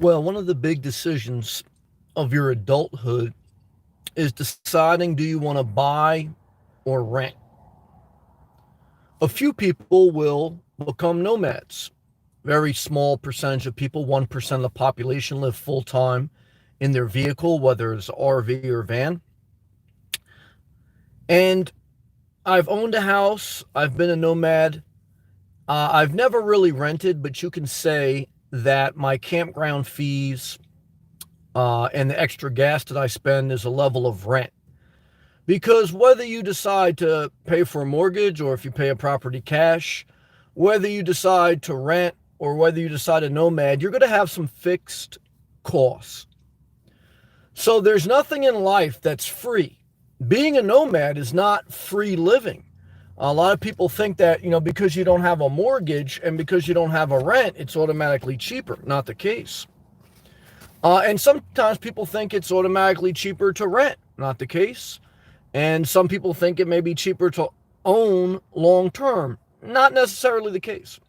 Well, one of the big decisions of your adulthood is deciding, do you want to buy or rent? A few people will become nomads. Very small percentage of people, 1% of the population, live full time in their vehicle, whether it's RV or van. And I've owned a house, I've been a nomad. I've never really rented, but you can say that my campground fees and the extra gas that I spend is a level of rent. Because whether you decide to pay for a mortgage or if you pay a property cash, whether you decide to rent or whether you decide to nomad, you're going to have some fixed costs. So there's nothing in life that's free. Being a nomad is not free living. A lot of people think that, because you don't have a mortgage and because you don't have a rent, it's automatically cheaper. Not the case. And sometimes people think it's automatically cheaper to rent. Not the case. And some people think it may be cheaper to own long term. Not necessarily the case.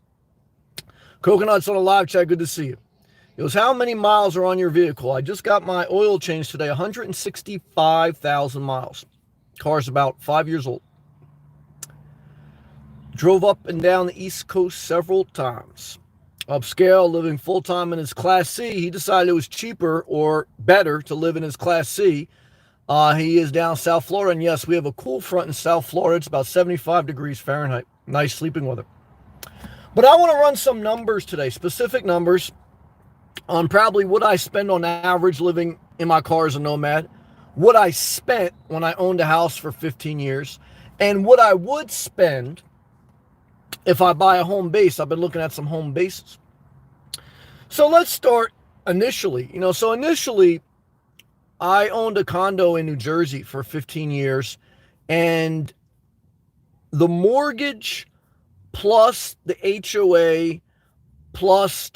Coconuts on a live chat. Good to see you. It was, how many miles are on your vehicle? I just got my oil change today. 165,000 miles. Car's about 5 years old. Drove up and down the East Coast several times. Upscale, living full-time in his Class C. He decided it was cheaper or better to live in his Class C. He is down South Florida, and yes, we have a cool front in South Florida. It's about 75 degrees Fahrenheit. Nice sleeping weather. But I want to run some numbers today, specific numbers on probably what I spend on average living in my car as a nomad, what I spent when I owned a house for 15 years, and what I would spend if I buy a home base. I've been looking at some home bases. So let's start initially. Initially, I owned a condo in New Jersey for 15 years, and the mortgage plus the HOA plus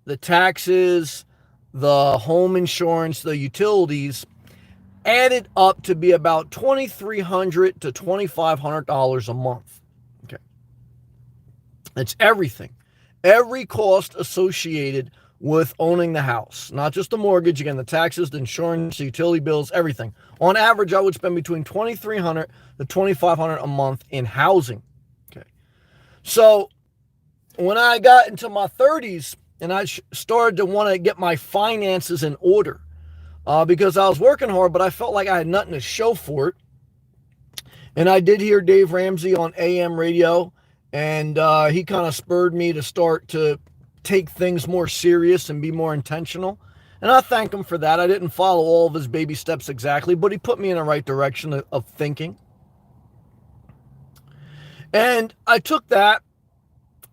the taxes, the home insurance, the utilities added up to be about $2,300 to $2,500 a month. Okay. It's everything. Every cost associated with owning the house, not just the mortgage, again, the taxes, the insurance, the utility bills, everything. On average, I would spend between $2,300 to $2,500 a month in housing. Okay. So when I got into my 30s and I started to want to get my finances in order, because I was working hard, but I felt like I had nothing to show for it. And I did hear Dave Ramsey on AM radio, and he kind of spurred me to start to take things more serious and be more intentional. And I thank him for that. I didn't follow all of his baby steps exactly, but he put me in the right direction of thinking. And I took that,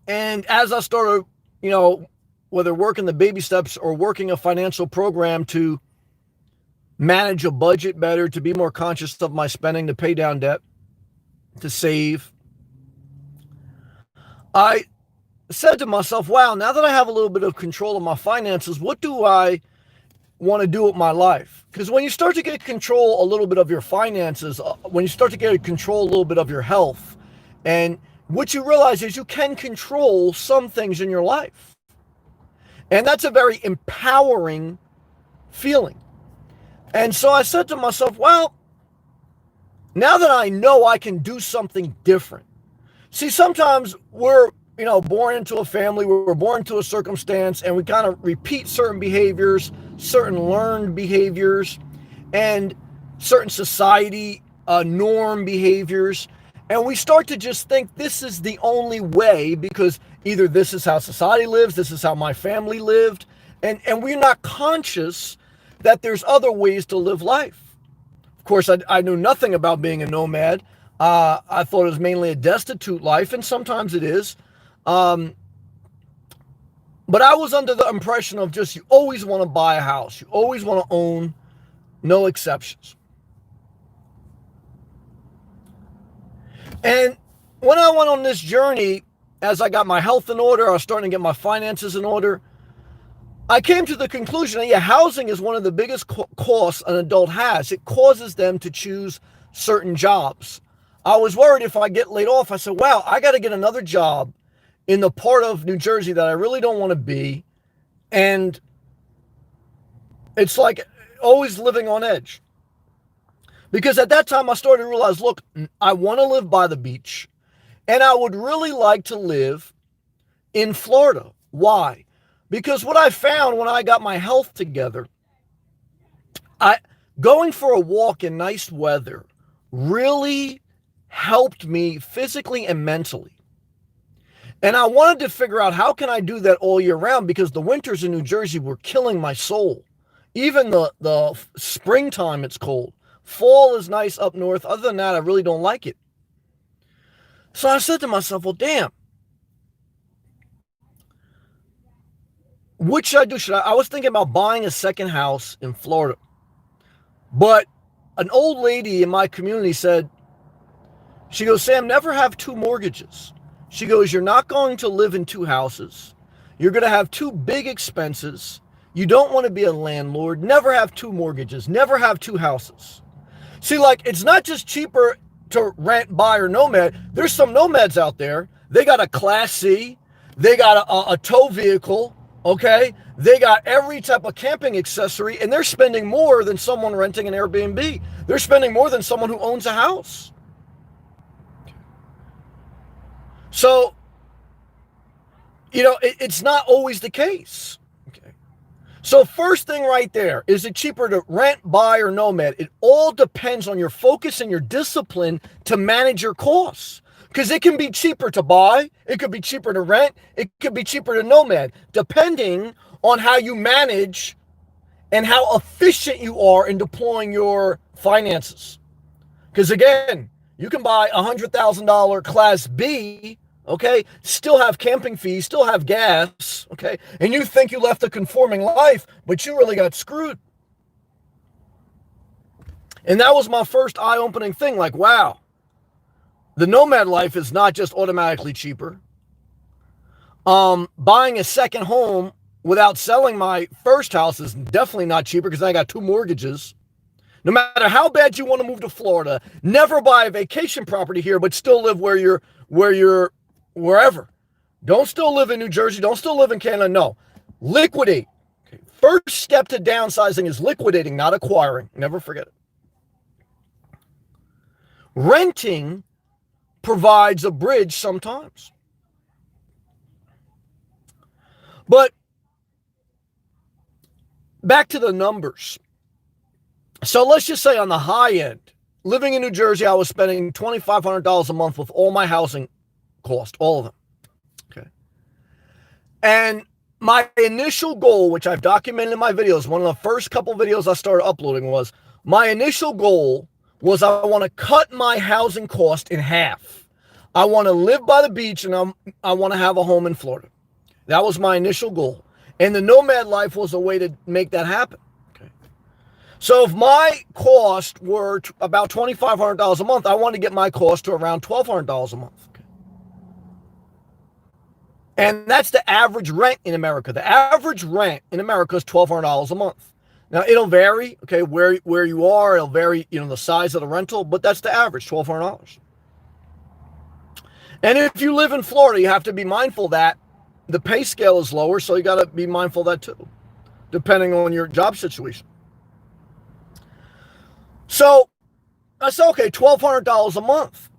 and as I started, whether working the baby steps or working a financial program to manage a budget better, to be more conscious of my spending, to pay down debt, to save, I said to myself, wow, now that I have a little bit of control of my finances, what do I want to do with my life? Because when you start to get control a little bit of your finances, when you start to get control a little bit of your health, and what you realize is you can control some things in your life. And that's a very empowering feeling. And so I said to myself, well, now that I know I can do something different. See, sometimes we're, born into a family, we're born into a circumstance, and we kind of repeat certain behaviors, certain learned behaviors, and certain society norm behaviors. And we start to just think this is the only way because either this is how society lives, this is how my family lived, and we're not conscious that there's other ways to live life. Of course, I knew nothing about being a nomad. I thought it was mainly a destitute life, and sometimes it is. But I was under the impression of just you always want to buy a house. You always want to own, no exceptions. And when I went on this journey, as I got my health in order, I was starting to get my finances in order, I came to the conclusion that, housing is one of the biggest costs an adult has. It causes them to choose certain jobs. I was worried if I get laid off, I said, wow, I got to get another job in the part of New Jersey that I really don't want to be. And It's like always living on edge. Because at that time I started to realize, look, I want to live by the beach and I would really like to live in Florida. Why? Because what I found when I got my health together, I going for a walk in nice weather really helped me physically and mentally. And I wanted to figure out how can I do that all year round, because the winters in New Jersey were killing my soul. Even the springtime, it's cold. Fall is nice up north. Other than that, I really don't like it. So I said to myself, well, damn, what should I do? I was thinking about buying a second house in Florida. But an old lady in my community said, she goes, Sam, never have two mortgages. She goes, you're not going to live in two houses. You're going to have two big expenses. You don't want to be a landlord. Never have two mortgages. Never have two houses. See, like, it's not just cheaper to rent, buy, or nomad. There's some nomads out there. They got a Class C. They got a tow vehicle. Okay? They got every type of camping accessory, and they're spending more than someone renting an Airbnb. They're spending more than someone who owns a house. So, it's not always the case. Okay. So first thing right there, is it cheaper to rent, buy, or nomad? It all depends on your focus and your discipline to manage your costs. Because it can be cheaper to buy, it could be cheaper to rent, it could be cheaper to nomad, depending on how you manage and how efficient you are in deploying your finances. Because again, you can buy a $100,000 Class B, okay, still have camping fees, still have gas, okay, and you think you left a conforming life, but you really got screwed. And that was my first eye-opening thing, like, wow, the nomad life is not just automatically cheaper. Buying a second home without selling my first house is definitely not cheaper because I got two mortgages. No matter how bad you want to move to Florida, never buy a vacation property here, but still live wherever. Don't still live in New Jersey. Don't still live in Canada. No. Liquidate. Okay. First step to downsizing is liquidating, not acquiring. Never forget it. Renting provides a bridge sometimes. But back to the numbers. So let's just say on the high end, living in New Jersey, I was spending $2,500 a month with all my housing cost, all of them. Okay. And my initial goal, which I've documented in my videos, one of the first couple videos I started uploading was, my initial goal was I want to cut my housing cost in half. I want to live by the beach and I want to have a home in Florida. That was my initial goal. And the nomad life was a way to make that happen. Okay. So if my cost were about $2,500 a month, I want to get my cost to around $1,200 a month. Okay. And that's the average rent in America. The average rent in America is $1,200 a month. Now, it'll vary, okay, where you are. It'll vary, the size of the rental, but that's the average, $1,200. And if you live in Florida, you have to be mindful that the pay scale is lower, so you got to be mindful of that too, depending on your job situation. So I said, okay, $1,200 a month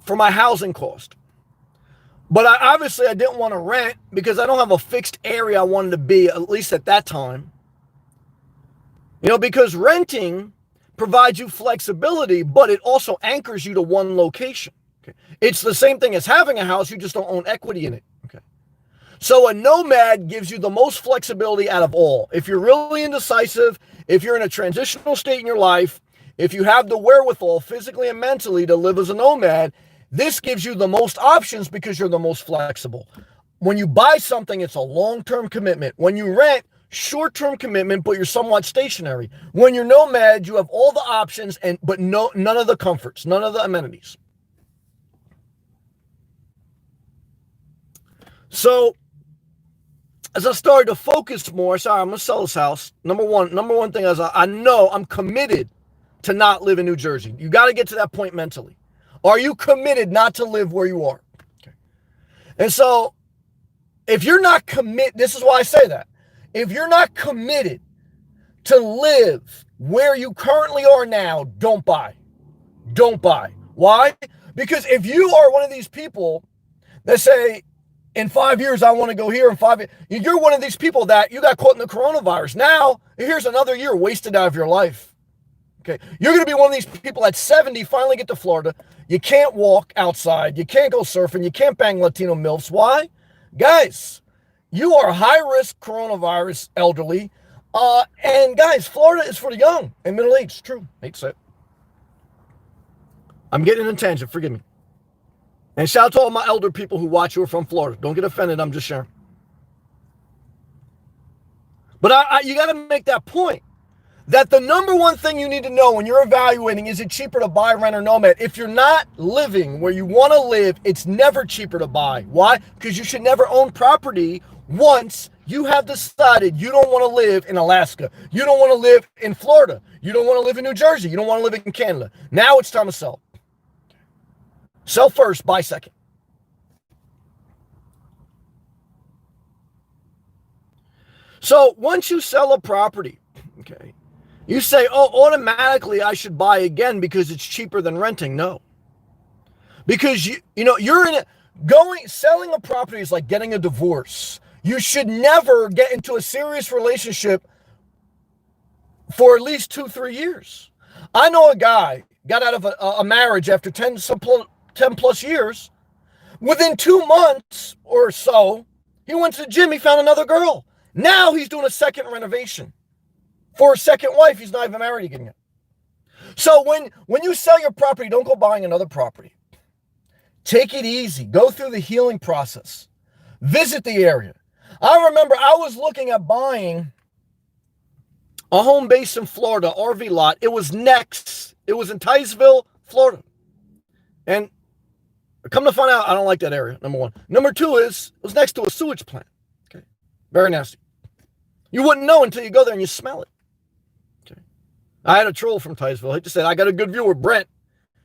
for my housing cost. But I didn't want to rent because I don't have a fixed area I wanted to be, at least at that time. Because renting provides you flexibility, but it also anchors you to one location. Okay. It's the same thing as having a house, you just don't own equity in it. Okay. So a nomad gives you the most flexibility out of all. If you're really indecisive, if you're in a transitional state in your life, if you have the wherewithal physically and mentally to live as a nomad, this gives you the most options because you're the most flexible. When you buy something, it's a long-term commitment. When you rent, short-term commitment, but you're somewhat stationary. When you're nomad, you have all the options, but none of the comforts, none of the amenities. So as I started to focus more, I'm going to sell this house. Number one thing is I know I'm committed to not live in New Jersey. You got to get to that point mentally. Are you committed not to live where you are? Okay. And so if you're not committed, this is why I say that. if you're not committed to live where you currently are now, don't buy. Don't buy. Why? Because if you are one of these people that say, in 5 years, I want to go here, in 5 years, you're one of these people that you got caught in the coronavirus. Now, here's another year wasted out of your life. Okay. You're going to be one of these people at 70, finally get to Florida. You can't walk outside. You can't go surfing. You can't bang Latino MILFs. Why? Guys, you are high-risk coronavirus elderly. And guys, Florida is for the young and middle-aged. It's true. Hate to say it. I'm getting in a tangent. Forgive me. And shout out to all my elder people who watch who are from Florida. Don't get offended. I'm just sharing. But you got to make that point that the number one thing you need to know when you're evaluating, is it cheaper to buy, rent, or Nomad? If you're not living where you want to live, it's never cheaper to buy. Why? Because you should never own property once you have decided you don't want to live in Alaska. You don't want to live in Florida. You don't want to live in New Jersey. You don't want to live in Canada. Now it's time to sell. Sell first, buy second. So once you sell a property, okay, you say, oh, automatically I should buy again because it's cheaper than renting. No. Because you're in it, selling a property is like getting a divorce. You should never get into a serious relationship for at least 2-3 years. I know a guy got out of a marriage after 10 plus years. Within 2 months or so, he went to the gym, he found another girl. Now he's doing a second renovation for a second wife. He's not even married again yet. So when you sell your property, don't go buying another property. Take it easy. Go through the healing process. Visit the area. I remember I was looking at buying a home base in Florida, RV lot. It was next. It was in Titusville, Florida. And come to find out, I don't like that area, number one. Number two is, it was next to a sewage plant. Okay. Very nasty. You wouldn't know until you go there and you smell it. Okay. I had a troll from Titusville. He just said, I got a good view with Brent.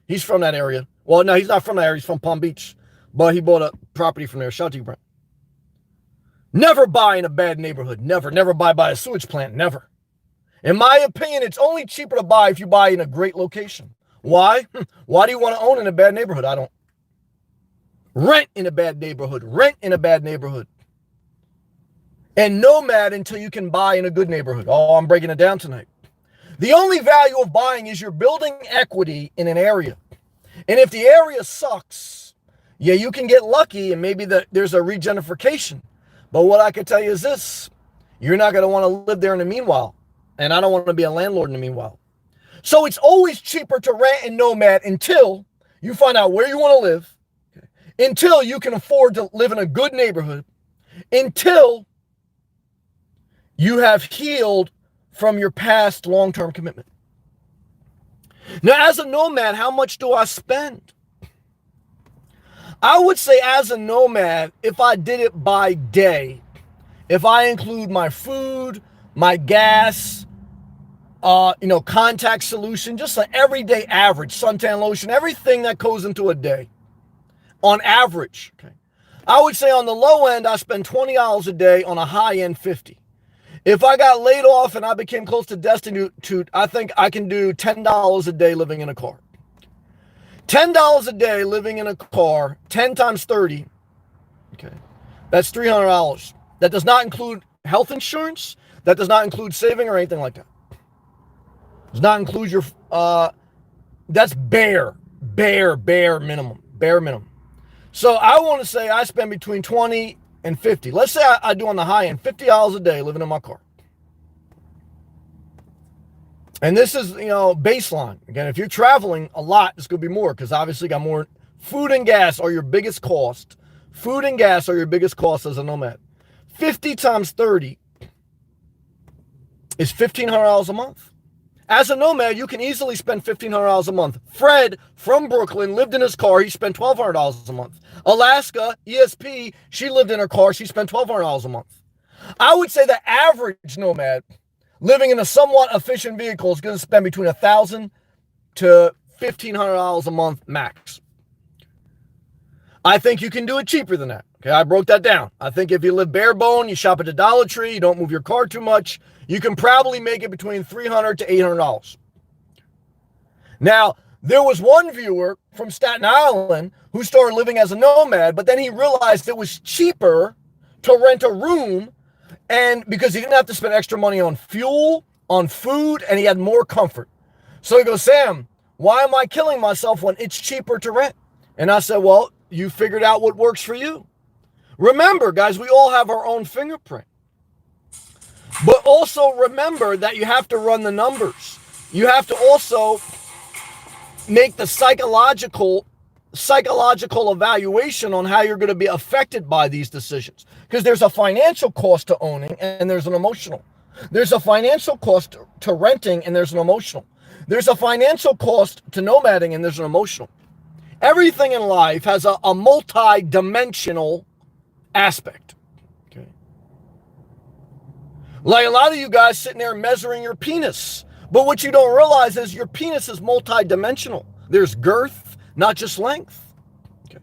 He's from that area. Well, no, he's not from that area. He's from Palm Beach. But he bought a property from there. Shout out to you, Brent. Never buy in a bad neighborhood. Never. Never buy by a sewage plant. Never. In my opinion, it's only cheaper to buy if you buy in a great location. Why? Why do you want to own in a bad neighborhood? I don't. Rent in a bad neighborhood. Rent in a bad neighborhood. And Nomad until you can buy in a good neighborhood. Oh, I'm breaking it down tonight. The only value of buying is you're building equity in an area. And if the area sucks, yeah, you can get lucky and maybe there's a regentrification. But what I can tell you is this. You're not going to want to live there in the meanwhile. And I don't want to be a landlord in the meanwhile. So it's always cheaper to rent and Nomad until you find out where you want to live, okay, until you can afford to live in a good neighborhood, until you have healed from your past long-term commitment. Now, as a Nomad, how much do I spend? I would say as a Nomad, if I did it by day, if I include my food, my gas, contact solution, just an everyday average, suntan lotion, everything that goes into a day, on average, okay, I would say on the low end, I spend $20 a day, on a high end, $50. If I got laid off and I became close to destitute, I think I can do $10 a day living in a car. $10 a day living in a car, 10 times 30, okay, that's $300. That does not include health insurance. That does not include saving or anything like that. Does not include your, that's bare minimum, bare minimum. So I want to say I spend between 20 and 50. Let's say I do on the high end, $50 a day living in my car. And this is, baseline. Again, if you're traveling a lot, it's going to be more because obviously you got more. Food and gas are your biggest cost. Food and gas are your biggest cost as a Nomad. 50 times 30 is $1,500 a month. As a Nomad, you can easily spend $1,500 a month. Fred from Brooklyn lived in his car. He spent $1,200 a month. Alaska, ESP, she lived in her car. She spent $1,200 a month. I would say the average Nomad living in a somewhat efficient vehicle is going to spend between $1,000 to $1,500 a month max. I think you can do it cheaper than that. Okay, I broke that down. I think if you live bare bone, you shop at the Dollar Tree, you don't move your car too much, you can probably make it between $300 to $800. Now, there was one viewer from Staten Island who started living as a nomad, but then he realized it was cheaper to rent a room, and because he didn't have to spend extra money on fuel, on food, and he had more comfort. So he goes, Sam, why am I killing myself when it's cheaper to rent? And I said, well, you figured out what works for you. Remember, guys, we all have our own fingerprint. But also remember that you have to run the numbers. You have to also make the psychological evaluation on how you're going to be affected by these decisions. Because there's a financial cost to owning and there's an emotional. There's a financial cost to renting and there's an emotional. There's a financial cost to nomading and there's an emotional. Everything in life has a multi-dimensional aspect. Okay. Like a lot of you guys sitting there measuring your penis. But what you don't realize is your penis is multi-dimensional. There's girth, not just length. Okay.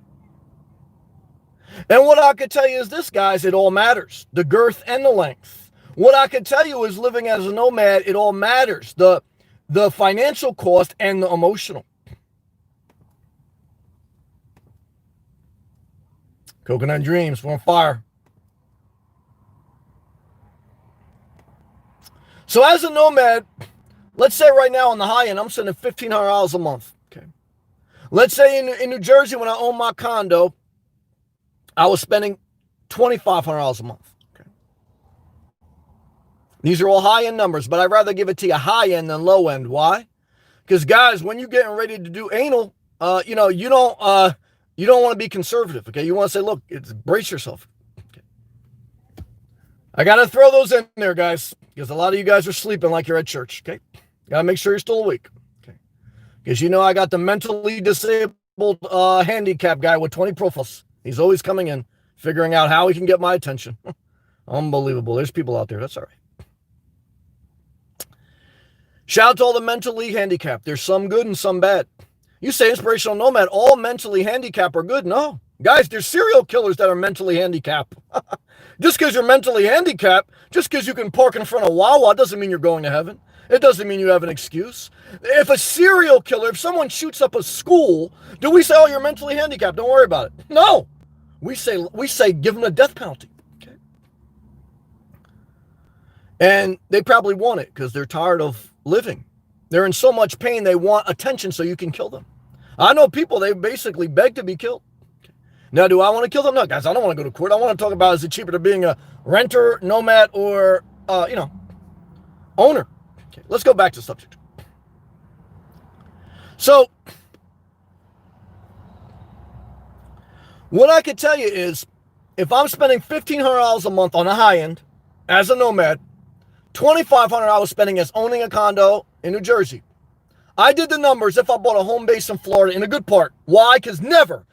And what I could tell you is this, guys, it all matters. The girth and the length. What I could tell you is living as a nomad, it all matters. The financial cost and the emotional. Coconut Dreams, we're on fire. So as a nomad, let's say right now on the high end, I'm spending $1,500 a month. Okay. Let's say in New Jersey, when I owned my condo, I was spending $2,500 a month. Okay. These are all high end numbers, but I'd rather give it to you high end than low end. Why? Because guys, when you're getting ready to do anal, you don't want to be conservative. Okay. You want to say, look, brace yourself. Okay. I got to throw those in there, guys, because a lot of you guys are sleeping like you're at church. Okay. Got to make sure you're still awake. Okay. Because I got the mentally disabled handicap guy with 20 profiles. He's always coming in, figuring out how he can get my attention. Unbelievable. There's people out there. That's all right. Shout out to all the mentally handicapped. There's some good and some bad. You say inspirational nomad, all mentally handicapped are good. No. Guys, there's serial killers that are mentally handicapped. Just because you're mentally handicapped, just because you can park in front of Wawa doesn't mean you're going to heaven. It doesn't mean you have an excuse. If a serial killer, if someone shoots up a school, do we say, oh, you're mentally handicapped, don't worry about it? No. We say give them the death penalty. Okay. And they probably want it because they're tired of living. They're in so much pain, they want attention so you can kill them. I know people, they basically beg to be killed. Okay. Now, do I want to kill them? No, guys, I don't want to go to court. I want to talk about, is it cheaper to being a renter, nomad, or, owner? Okay, let's go back to the subject. So, what I could tell you is, if I'm spending $1,500 a month on the high end as a nomad, $2,500 I was spending as owning a condo in New Jersey. I did the numbers if I bought a home base in Florida in a good part. Why? Because never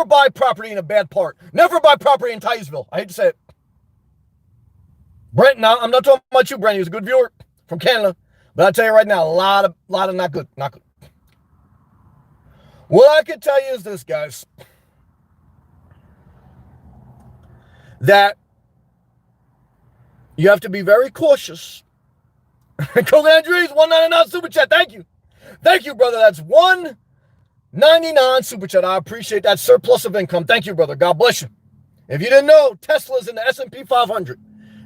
buy property in a bad part. Never buy property in Titusville. I hate to say it. Brent, now I'm not talking about you, Brent. He was a good viewer from Canada. But I'll tell you right now, a lot of not good. Not good. What I can tell you is this, guys. That you have to be very cautious. Coconut Dreams, $1.99 super chat. Thank you. Thank you, brother. That's $1.99 super chat. I appreciate that surplus of income. Thank you, brother. God bless you. If you didn't know, Tesla's in the S&P 500.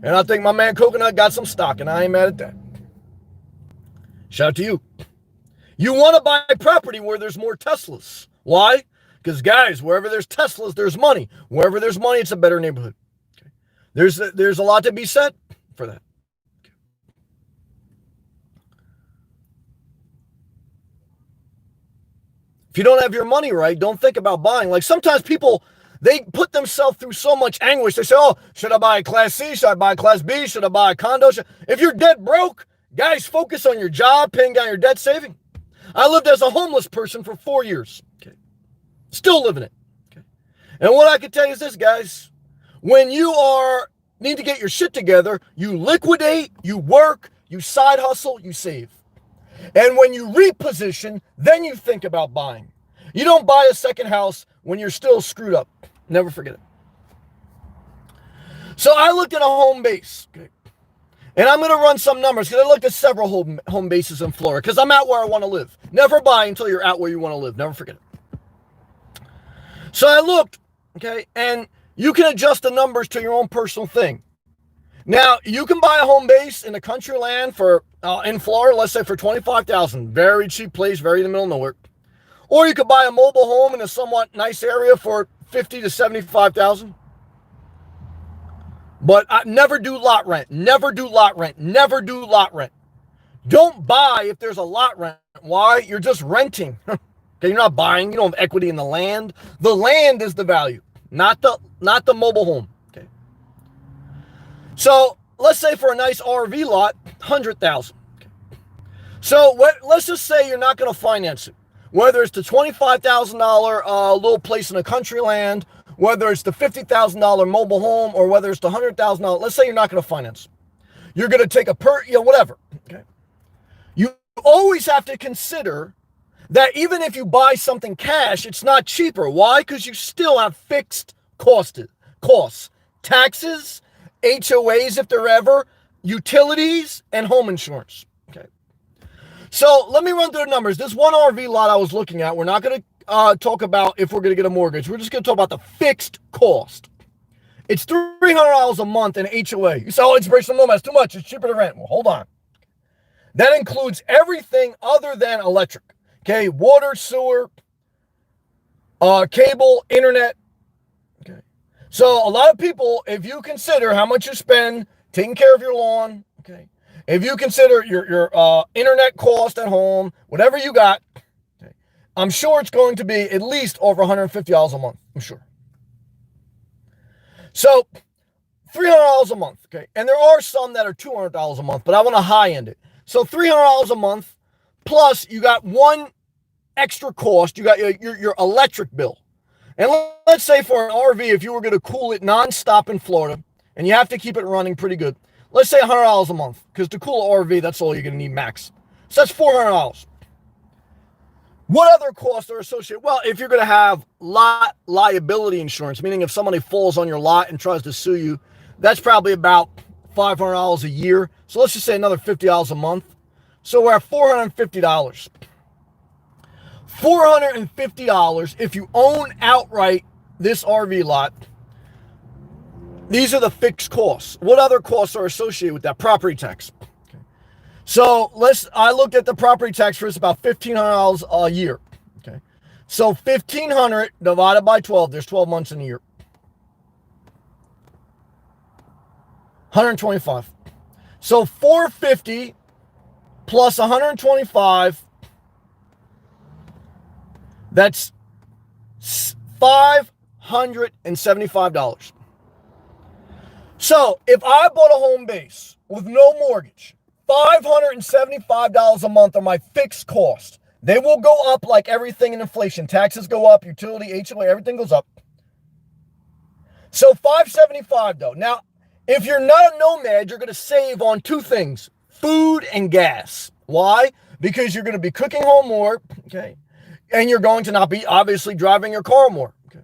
And I think my man Coconut got some stock, and I ain't mad at that. Shout out to you. You want to buy property where there's more Teslas. Why? Because, guys, wherever there's Teslas, there's money. Wherever there's money, it's a better neighborhood. Okay. There's a lot to be said for that. Okay. If you don't have your money right, don't think about buying. Like sometimes people, they put themselves through so much anguish. They say, oh, should I buy a Class C? Should I buy a Class B? Should I buy a condo? If you're dead broke, guys, focus on your job, paying down your debt, saving. I lived as a homeless person for 4 years. Okay. Still living it. Okay. And what I can tell you is this, guys. When you need to get your shit together, you liquidate, you work, you side hustle, you save. And when you reposition, then you think about buying. You don't buy a second house when you're still screwed up. Never forget it. So I looked at a home base. Okay. And I'm going to run some numbers because I looked at several home bases in Florida because I'm out where I want to live. Never buy until you're out where you want to live. Never forget it. So I looked, okay, and you can adjust the numbers to your own personal thing. Now, you can buy a home base in the country land for in Florida, let's say for $25,000. Very cheap place, very in the middle of nowhere. Or you could buy a mobile home in a somewhat nice area for $50,000 to $75,000. But never do lot rent. Never do lot rent. Never do lot rent. Don't buy if there's a lot rent. Why? You're just renting. Okay, you're not buying. You don't have equity in the land. The land is the value, not the mobile home. Okay. So let's say for a nice RV lot, $100,000. Okay. So let's just say you're not going to finance it. Whether it's the $25,000 little place in the country land, whether it's the $50,000 mobile home, or whether it's the $100,000, let's say you're not going to finance. You're going to take whatever. Okay. You always have to consider that even if you buy something cash, it's not cheaper. Why? Because you still have fixed costs, taxes, HOAs if there ever, utilities, and home insurance. Okay. So let me run through the numbers. This one RV lot I was looking at, we're not going to talk about if we're going to get a mortgage. We're just going to talk about the fixed cost. It's $300 a month in HOA. You say, oh, Inspirational Nomad, it's too much. It's cheaper to rent. Well, hold on. That includes everything other than electric. Okay, water, sewer, cable, internet. Okay. So a lot of people, if you consider how much you spend taking care of your lawn, okay, if you consider your internet cost at home, whatever you got, okay, I'm sure it's going to be at least over $150 a month. I'm sure. So $300 a month, okay? And there are some that are $200 a month, but I want to high end it. So $300 a month, plus you got one extra cost. You got your electric bill. And let's say for an RV, if you were going to cool it nonstop in Florida, and you have to keep it running pretty good, let's say $100 a month, because to cool an RV, that's all you're going to need max. So that's $400. What other costs are associated? Well, if you're going to have lot liability insurance, meaning if somebody falls on your lot and tries to sue you, that's probably about $500 a year. So let's just say another $50 a month. So we're at $450. $450 if you own outright this RV lot. These are the fixed costs. What other costs are associated with that? Property tax. Okay. So I looked at the property tax for it's about $1,500 a year. Okay. So $1,500 divided by 12, there's 12 months in a year. 125. So 450 plus 125, that's $575. So if I bought a home base with no mortgage, $575 a month are my fixed cost. They will go up like everything in inflation. Taxes go up, utility, HOA, everything goes up. So $575 though. Now, if you're not a nomad, you're going to save on two things: food and gas. Why? Because you're going to be cooking home more, okay? And you're going to not be obviously driving your car more. Okay.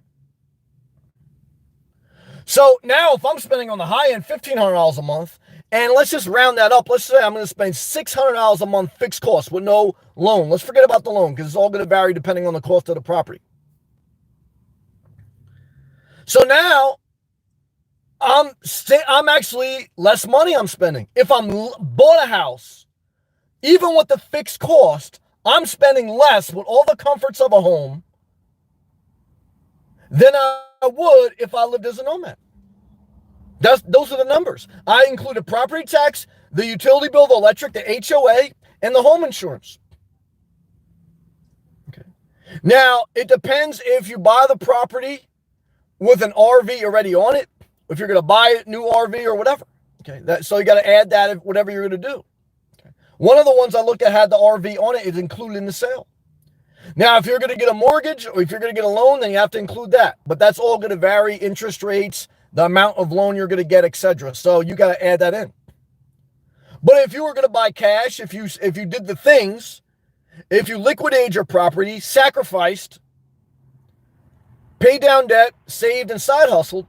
So now if I'm spending on the high end $1,500 a month, and let's just round that up. Let's say I'm going to spend $600 a month fixed cost with no loan. Let's forget about the loan because it's all going to vary depending on the cost of the property. So now I'm actually less money I'm spending. If I'm bought a house, even with the fixed cost, I'm spending less with all the comforts of a home than I would if I lived as a nomad. Those are the numbers. I included property tax, the utility bill, the electric, the HOA, and the home insurance. Okay. Now, it depends if you buy the property with an RV already on it, if you're going to buy a new RV or whatever. Okay. So you got to add that whatever you're going to do. One of the ones I looked at had the RV on it. It's included in the sale. Now, if you're going to get a mortgage or if you're going to get a loan, then you have to include that. But that's all going to vary: interest rates, the amount of loan you're going to get, etc. So you got to add that in. But if you were going to buy cash, if you did the things, if you liquidated your property, sacrificed, paid down debt, saved, and side hustled,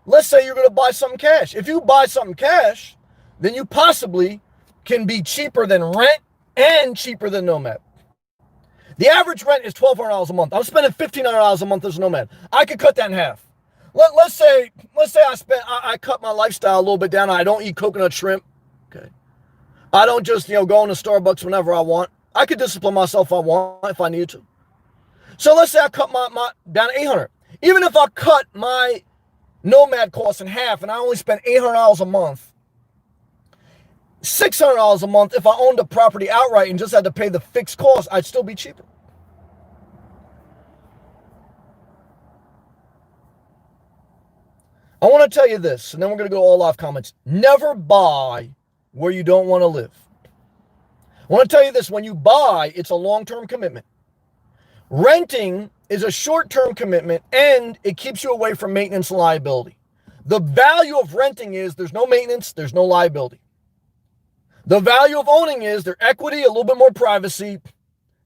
let's say you're going to buy something cash. If you buy something cash, then you possibly can be cheaper than rent and cheaper than Nomad. The average rent is $1,200 a month. I'm spending $1,500 a month as a Nomad. I could cut that in half. Let's say I cut my lifestyle a little bit down. I don't eat coconut shrimp. Okay. I don't just, go into Starbucks whenever I want. I could discipline myself if I need to. So let's say I cut my down to $800. Even if I cut my Nomad costs in half and I only spend $800 a month, $600 a month, if I owned a property outright and just had to pay the fixed cost, I'd still be cheaper. I want to tell you this, and then we're going to go to all live comments. Never buy where you don't want to live. I want to tell you this, when you buy, it's a long-term commitment. Renting is a short-term commitment, and it keeps you away from maintenance and liability. The value of renting is there's no maintenance, there's no liability. The value of owning is their equity, a little bit more privacy,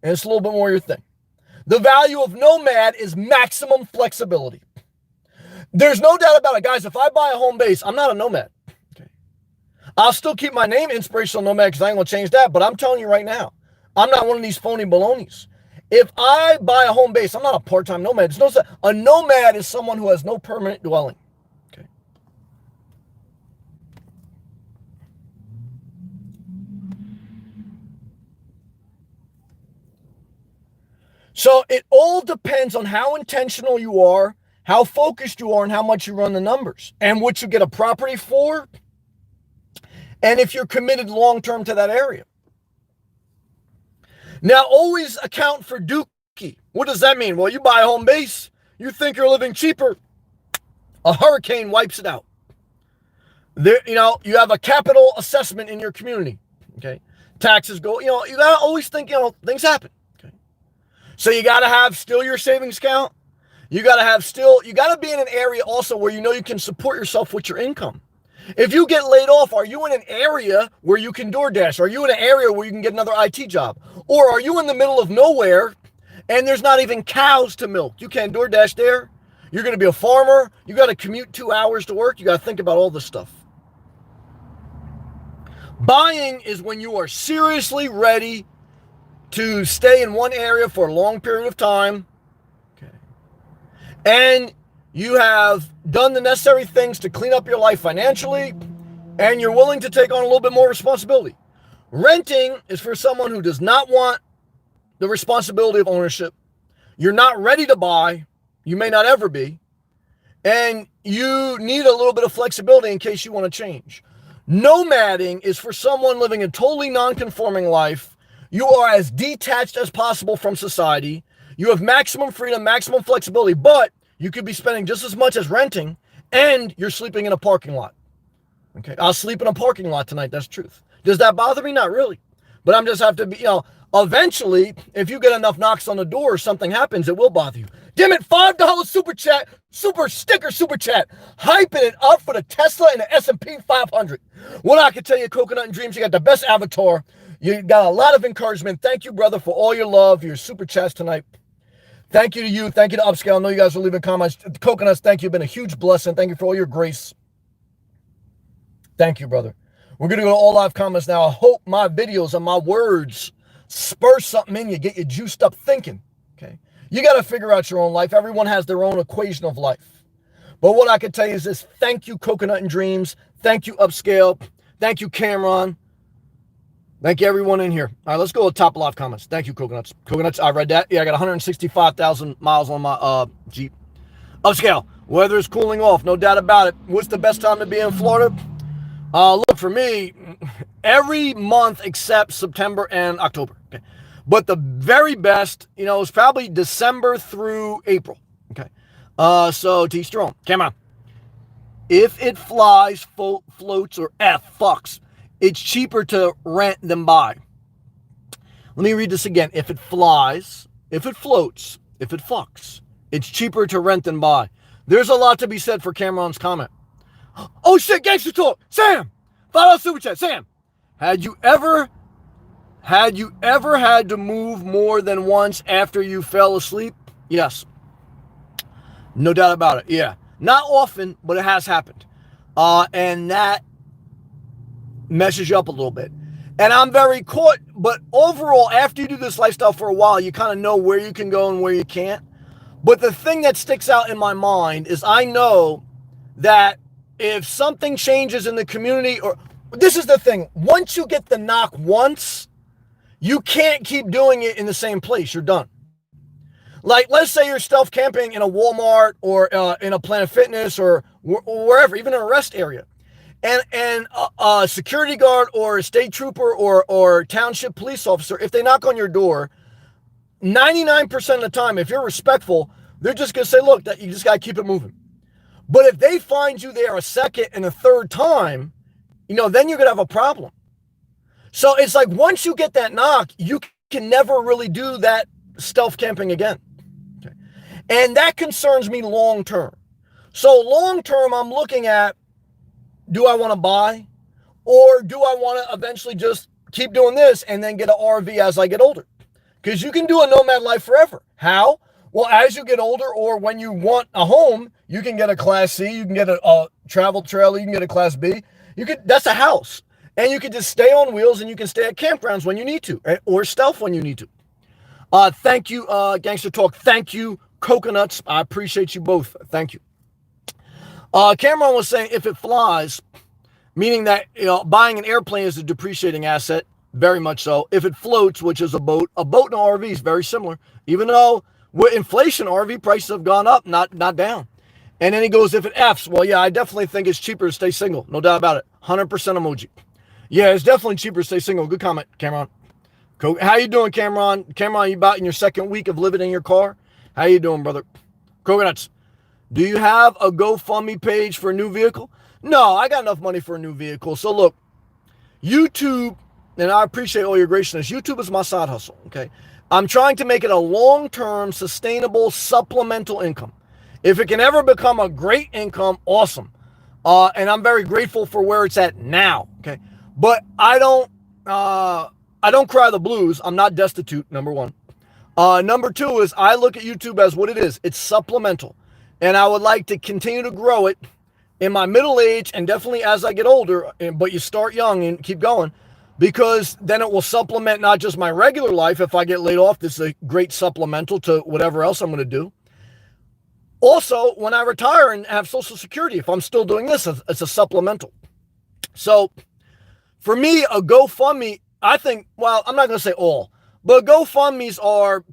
and it's a little bit more your thing. The value of Nomad is maximum flexibility. There's no doubt about it, guys. If I buy a home base, I'm not a Nomad. Okay. I'll still keep my name Inspirational Nomad because I ain't going to change that, but I'm telling you right now, I'm not one of these phony balonies. If I buy a home base, I'm not a part-time nomad. A nomad is someone who has no permanent dwelling. Okay. So it all depends on how intentional you are, how focused you are, and how much you run the numbers, and what you get a property for, and if you're committed long-term to that area. Now, always account for Dookie. What does that mean? Well, you buy a home base, you think you're living cheaper, a hurricane wipes it out. There, you have a capital assessment in your community. Okay, taxes go. You gotta always think. Things happen. Okay, so you gotta have still your savings account. You gotta be in an area also where you can support yourself with your income. If you get laid off, are you in an area where you can DoorDash? Are you in an area where you can get another IT job? Or are you in the middle of nowhere and there's not even cows to milk? You can't DoorDash there. You're going to be a farmer. You got to commute 2 hours to work. You got to think about all this stuff. Buying is when you are seriously ready to stay in one area for a long period of time. Okay. And you have done the necessary things to clean up your life financially, and you're willing to take on a little bit more responsibility. Renting is for someone who does not want the responsibility of ownership. You're not ready to buy. You may not ever be. And you need a little bit of flexibility in case you want to change. Nomading is for someone living a totally non-conforming life. You are as detached as possible from society. You have maximum freedom, maximum flexibility, but you could be spending just as much as renting, and you're sleeping in a parking lot. Okay, I'll sleep in a parking lot tonight. That's truth. Does that bother me? Not really. But I'm just have to be, eventually, if you get enough knocks on the door or something happens, it will bother you. Damn it, $5 super chat, super chat, hyping it up for the Tesla and the S&P 500. What I can tell you, Coconut and Dreams, you got the best avatar. You got a lot of encouragement. Thank you, brother, for all your love, your super chats tonight. Thank you to you. Thank you to Upscale. I know you guys are leaving comments. Coconuts, thank you. Been a huge blessing. Thank you for all your grace. Thank you, brother. We're going to go to all live comments now. I hope my videos and my words spur something in you, get you juiced up thinking. Okay. You got to figure out your own life. Everyone has their own equation of life. But what I can tell you is this. Thank you, Coconut and Dreams. Thank you, Upscale. Thank you, Cameron. Thank you, everyone in here. All right, let's go to top live comments. Thank you, Coconuts. Coconuts, I read that. Yeah, I got 165,000 miles on my Jeep. Upscale, weather is cooling off, no doubt about it. What's the best time to be in Florida? Look, for me, every month except September and October. Okay. But the very best, is probably December through April. Okay. So to each their own. Come on. If it flies, floats, or fucks, it's cheaper to rent than buy. Let me read this again. If it flies, if it floats, if it fucks, it's cheaper to rent than buy. There's a lot to be said for Cameron's comment. Oh shit, gangster talk. Sam, $5 super chat. Sam, had you ever had to move more than once after you fell asleep? Yes. No doubt about it. Yeah. Not often, but it has happened. And that messes you up a little bit. And I'm very caught, but overall, after you do this lifestyle for a while, you kind of know where you can go and where you can't. But the thing that sticks out in my mind is I know that if something changes in the community, or this is the thing, once you get the knock once, you can't keep doing it in the same place. You're done. Like, let's say you're stealth camping in a Walmart or in a Planet Fitness or wherever, even in a rest area. And a security guard or a state trooper or township police officer, if they knock on your door, 99% of the time, if you're respectful, they're just going to say, look, that you just got to keep it moving. But if they find you there a second and a third time, then you're going to have a problem. So it's like once you get that knock, you can never really do that stealth camping again. Okay. And that concerns me long term. So long term, I'm looking at, do I want to buy? Or do I want to eventually just keep doing this and then get an RV as I get older? Because you can do a nomad life forever. How? Well, as you get older or when you want a home, you can get a Class C, you can get a travel trailer, you can get a Class B. That's a house. And you can just stay on wheels and you can stay at campgrounds when you need to, or stealth when you need to. Thank you, Gangster Talk. Thank you, Coconuts. I appreciate you both. Thank you. Cameron was saying if it flies, meaning that buying an airplane is a depreciating asset, very much so. If it floats, which is a boat and an RV is very similar, even though with inflation, RV prices have gone up, not down. And then he goes, if it F's, well, yeah, I definitely think it's cheaper to stay single. No doubt about it. 100% emoji. Yeah, it's definitely cheaper to stay single. Good comment, Cameron. How you doing, Cameron? Cameron, you about in your second week of living in your car? How you doing, brother? Coconuts. Do you have a GoFundMe page for a new vehicle? No, I got enough money for a new vehicle. So look, YouTube, and I appreciate all your graciousness. YouTube is my side hustle, okay? I'm trying to make it a long-term, sustainable, supplemental income. If it can ever become a great income, awesome. And I'm very grateful for where it's at now, okay? But I don't cry the blues. I'm not destitute, number one. Number two is I look at YouTube as what it is. It's supplemental. And I would like to continue to grow it in my middle age and definitely as I get older, but you start young and keep going because then it will supplement not just my regular life. If I get laid off, this is a great supplemental to whatever else I'm going to do. Also, when I retire and have Social Security, if I'm still doing this, it's a supplemental. So for me, a GoFundMe, I think, well, I'm not going to say all, but GoFundMes are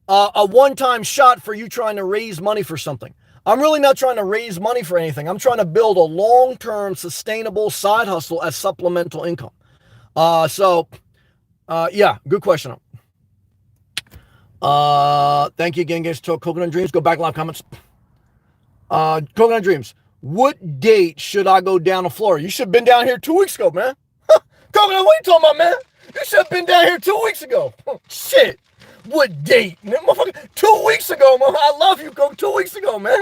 a one-time shot for you trying to raise money for something. I'm really not trying to raise money for anything. I'm trying to build a long-term, sustainable side hustle as supplemental income. Yeah, good question. Thank you again, guys. To Coconut Dreams. Go back live comments. Coconut Dreams. What date should I go down to Florida? You should have been down here 2 weeks ago, man. Coconut, what are you talking about, man? You should have been down here 2 weeks ago. Shit. What date? 2 weeks ago, man. I love you, Coke. 2 weeks ago, man.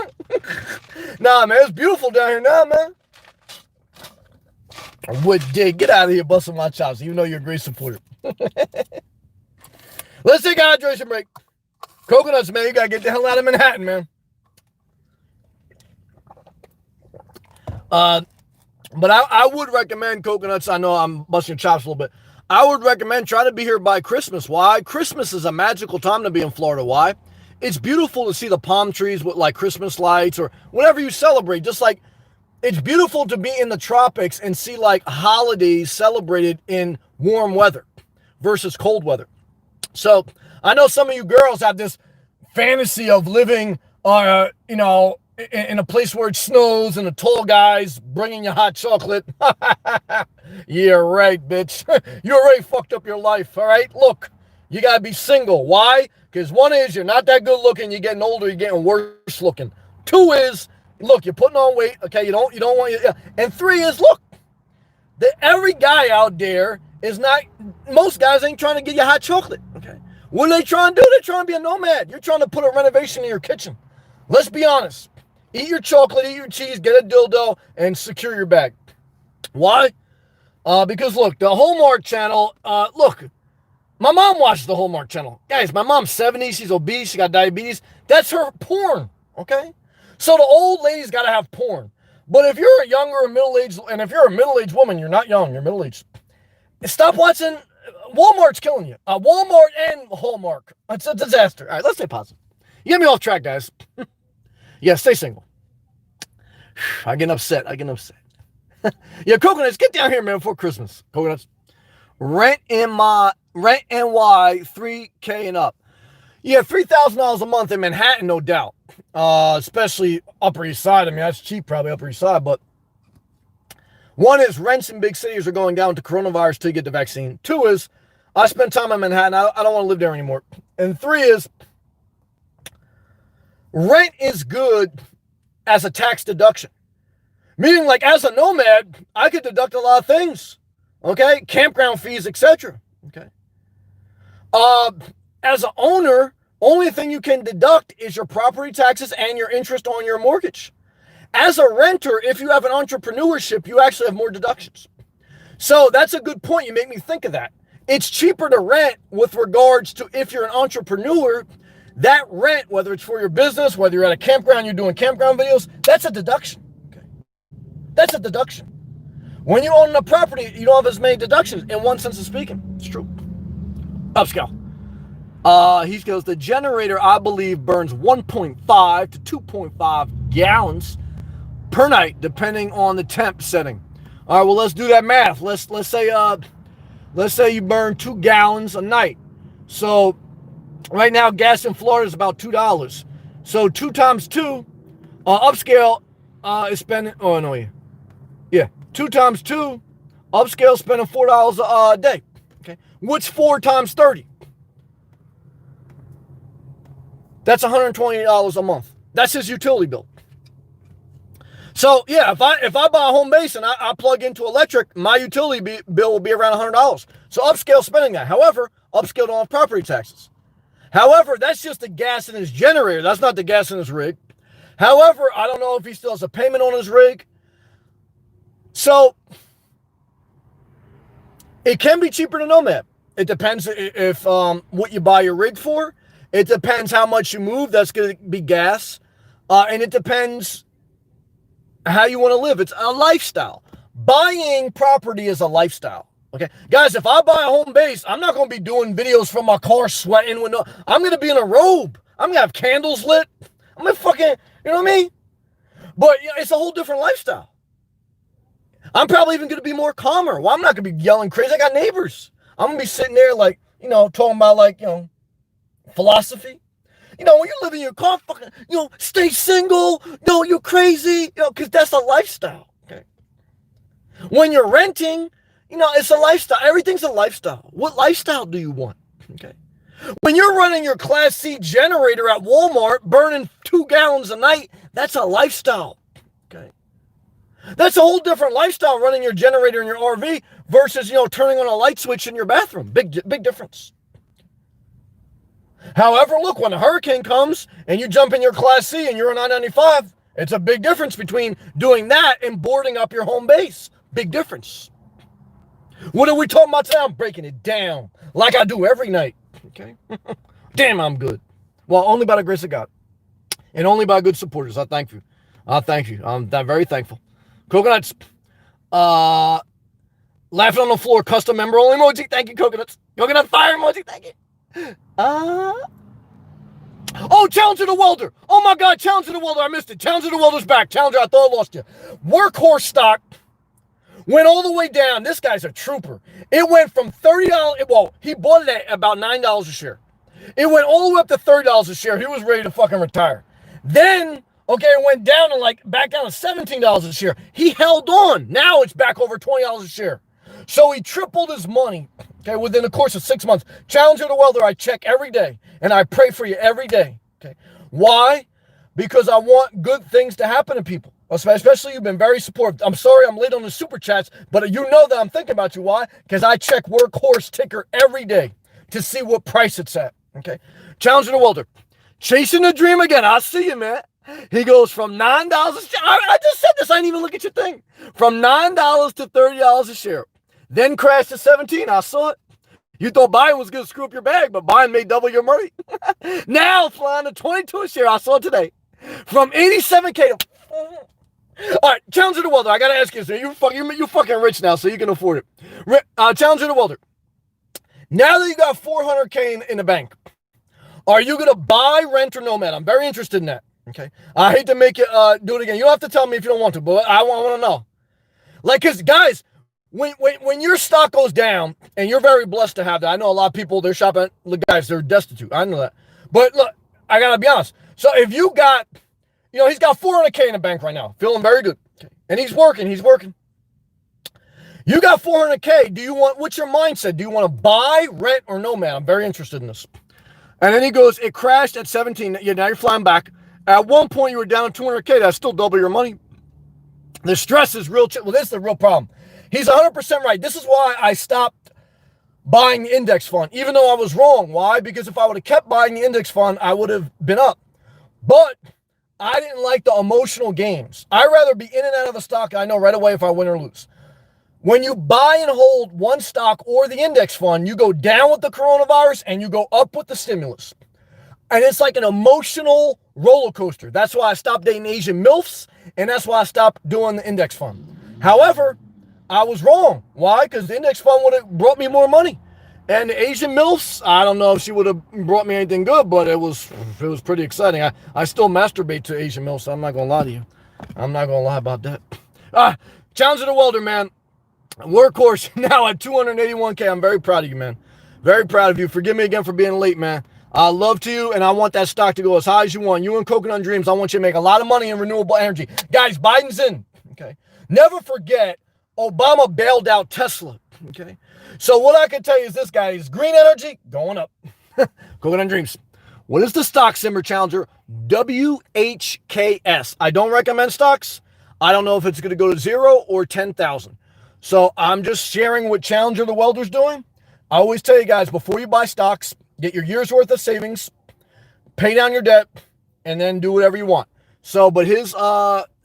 Nah, man. It's beautiful down here now, man. What date? Get out of here busting my chops. You know you're a great supporter. Let's take a hydration break. Coconuts, man. You got to get the hell out of Manhattan, man. But I would recommend Coconuts. I know I'm busting your chops a little bit. I would recommend try to be here by Christmas. Why? Christmas is a magical time to be in Florida. Why? It's beautiful to see the palm trees with like Christmas lights or whatever you celebrate. Just like it's beautiful to be in the tropics and see like holidays celebrated in warm weather versus cold weather. So I know some of you girls have this fantasy of living, in a place where it snows and the tall guys bringing you hot chocolate. Yeah, right, bitch. You already fucked up your life, all right? Look, you got to be single. Why? Because one is you're not that good looking. You're getting older. You're getting worse looking. Two is, look, you're putting on weight. Okay, you don't want you. And three is, look, every guy out there is not, most guys ain't trying to get you hot chocolate. Okay. What are they trying to do? They're trying to be a nomad. You're trying to put a renovation in your kitchen. Let's be honest. Eat your chocolate, eat your cheese, get a dildo, and secure your bag. Why? Because, look, the Hallmark Channel, look, my mom watches the Hallmark Channel. Guys, my mom's 70, she's obese, she got diabetes. That's her porn, okay? So the old ladies got to have porn. But if you're a younger or middle-aged, and if you're a middle-aged woman, you're not young, you're middle-aged. Stop watching. Walmart's killing you. Walmart and Hallmark. It's a disaster. All right, let's stay positive. You get me off track, guys. Yeah, stay single. I get upset. Yeah, Coconuts, get down here, man, before Christmas. Coconuts. Rent NY 3K and up. Yeah, $3,000 a month in Manhattan, no doubt. Especially Upper East Side. I mean, that's cheap, probably Upper East Side, but one is rents in big cities are going down to coronavirus till you get the vaccine. Two is I spend time in Manhattan. I don't want to live there anymore. And three is rent is good as a tax deduction. Meaning, like, as a nomad, I could deduct a lot of things. Okay? Campground fees, etc. Okay? As an owner, only thing you can deduct is your property taxes and your interest on your mortgage. As a renter, if you have an entrepreneurship, you actually have more deductions. So that's a good point. You make me think of that. It's cheaper to rent with regards to if you're an entrepreneur, that rent, whether it's for your business, whether you're at a campground, you're doing campground videos, that's a deduction. Okay? That's a deduction. When you own a property, you don't have as many deductions in one sense of speaking. It's true. Upscale. He goes, the generator, I believe, burns 1.5 to 2.5 gallons per night, depending on the temp setting. All right, well, let's do that math. Let's say you burn 2 gallons a night. So right now, gas in Florida is about $2. So 2 times 2, upscale is spending. Oh no, yeah, 2 times 2, upscale spending $4 a day. Okay, what's 4 times 30? That's $120 a month. That's his utility bill. So yeah, if I buy a home base and I plug into electric, my utility bill will be around $100. So upscale spending that. However, upscale don't have property taxes. However, that's just the gas in his generator. That's not the gas in his rig. However, I don't know if he still has a payment on his rig. So it can be cheaper to Nomad. It depends if what you buy your rig for. It depends how much you move. That's going to be gas. And it depends how you want to live. It's a lifestyle. Buying property is a lifestyle. Okay, guys, if I buy a home base, I'm not going to be doing videos from my car sweating. I'm going to be in a robe. I'm going to have candles lit. I'm going to fucking, you know what I mean? But it's a whole different lifestyle. I'm probably even going to be more calmer. Well, I'm not going to be yelling crazy. I got neighbors. I'm going to be sitting there like, talking about like, philosophy. When you live in your car, fucking, stay single. No, you're crazy. Because that's a lifestyle. Okay. When you're renting, it's a lifestyle. Everything's a lifestyle. What lifestyle do you want? Okay. When you're running your Class C generator at Walmart, burning 2 gallons a night, that's a lifestyle. Okay. That's a whole different lifestyle, running your generator in your RV versus, turning on a light switch in your bathroom. Big difference. However, look, when a hurricane comes and you jump in your Class C and you're on I-95, it's a big difference between doing that and boarding up your home base. Big difference. What are we talking about today? I'm breaking it down like I do every night. Okay? Damn, I'm good. Well, only by the grace of God. And only by good supporters. I thank you. I'm very thankful. Coconuts. Laughing on the floor. Custom member only emoji. Thank you, Coconuts. Coconut fire emoji. Thank you. Challenge to the welder. Oh my God, challenge to the welder. I missed it. Challenge to the welder's back. Challenger, I thought I lost you. Workhorse stock went all the way down. This guy's a trooper. It went from $30. Well, he bought it at about $9 a share. It went all the way up to $30 a share. He was ready to fucking retire. Then, it went down to back down to $17 a share. He held on. Now it's back over $20 a share. So he tripled his money, within the course of 6 months. Challenger the welder, I check every day, and I pray for you every day, Why? Because I want good things to happen to people, especially you've been very supportive. I'm sorry I'm late on the super chats, but you know that I'm thinking about you. Why? Because I check Workhorse ticker every day to see what price it's at, Challenger the welder, chasing the dream again. I see you, man. He goes from $9 a share. I just said this. I didn't even look at your thing. From $9 to $30 a share. Then crashed to 17. I saw it. You thought buying was going to screw up your bag, but buying may double your money. Now flying to 22 a share. I saw it today. From 87K to... All right, Challenger the Welder. I got to ask you this. You're fucking rich now, so you can afford it. Challenger the Welder. Now that you got 400K in the bank, are you going to buy, rent, or Nomad? I'm very interested in that. Okay. I hate to make you do it again. You don't have to tell me if you don't want to, but I want to know. Like, because, guys, when your stock goes down, and you're very blessed to have that. I know a lot of people, they're shopping. Look, guys, they're destitute. I know that. But, look, I got to be honest. So, if you got, he's got 400K in the bank right now. Feeling very good. Okay. And he's working. You got 400K. What's your mindset? Do you want to buy, rent, or Nomad? I'm very interested in this. And then he goes, it crashed at 17. Yeah, now you're flying back. At one point, you were down 200K. That's still double your money. The stress is real. Well, this is the real problem. He's 100% right. This is why I stopped buying the index fund, even though I was wrong. Why? Because if I would have kept buying the index fund, I would have been up. But I didn't like the emotional games. I'd rather be in and out of a stock. I know right away if I win or lose. When you buy and hold one stock or the index fund, you go down with the coronavirus and you go up with the stimulus. And it's like an emotional roller coaster. That's why I stopped dating Asian MILFs, and that's why I stopped doing the index fund. However, I was wrong. Why? Because the index fund would have brought me more money. And the Asian MILFs, I don't know if she would have brought me anything good, but it was pretty exciting. I still masturbate to Asian MILFs, so I'm not going to lie to you. I'm not going to lie about that. Challenger the Welder, man. Workhorse now at 281K. I'm very proud of you, man. Very proud of you. Forgive me again for being late, man. I love to you, and I want that stock to go as high as you want. You and Coconut Dreams, I want you to make a lot of money in renewable energy. Guys, Biden's in, okay? Never forget, Obama bailed out Tesla, okay? So what I can tell you is this, guys, green energy, going up. Coconut Dreams. What is the stock symbol, Challenger? WHKS. I don't recommend stocks. I don't know if it's going to go to 0 or 10,000. So I'm just sharing what Challenger the Welder's doing. I always tell you guys, before you buy stocks, get your year's worth of savings, pay down your debt, and then do whatever you want. So, but his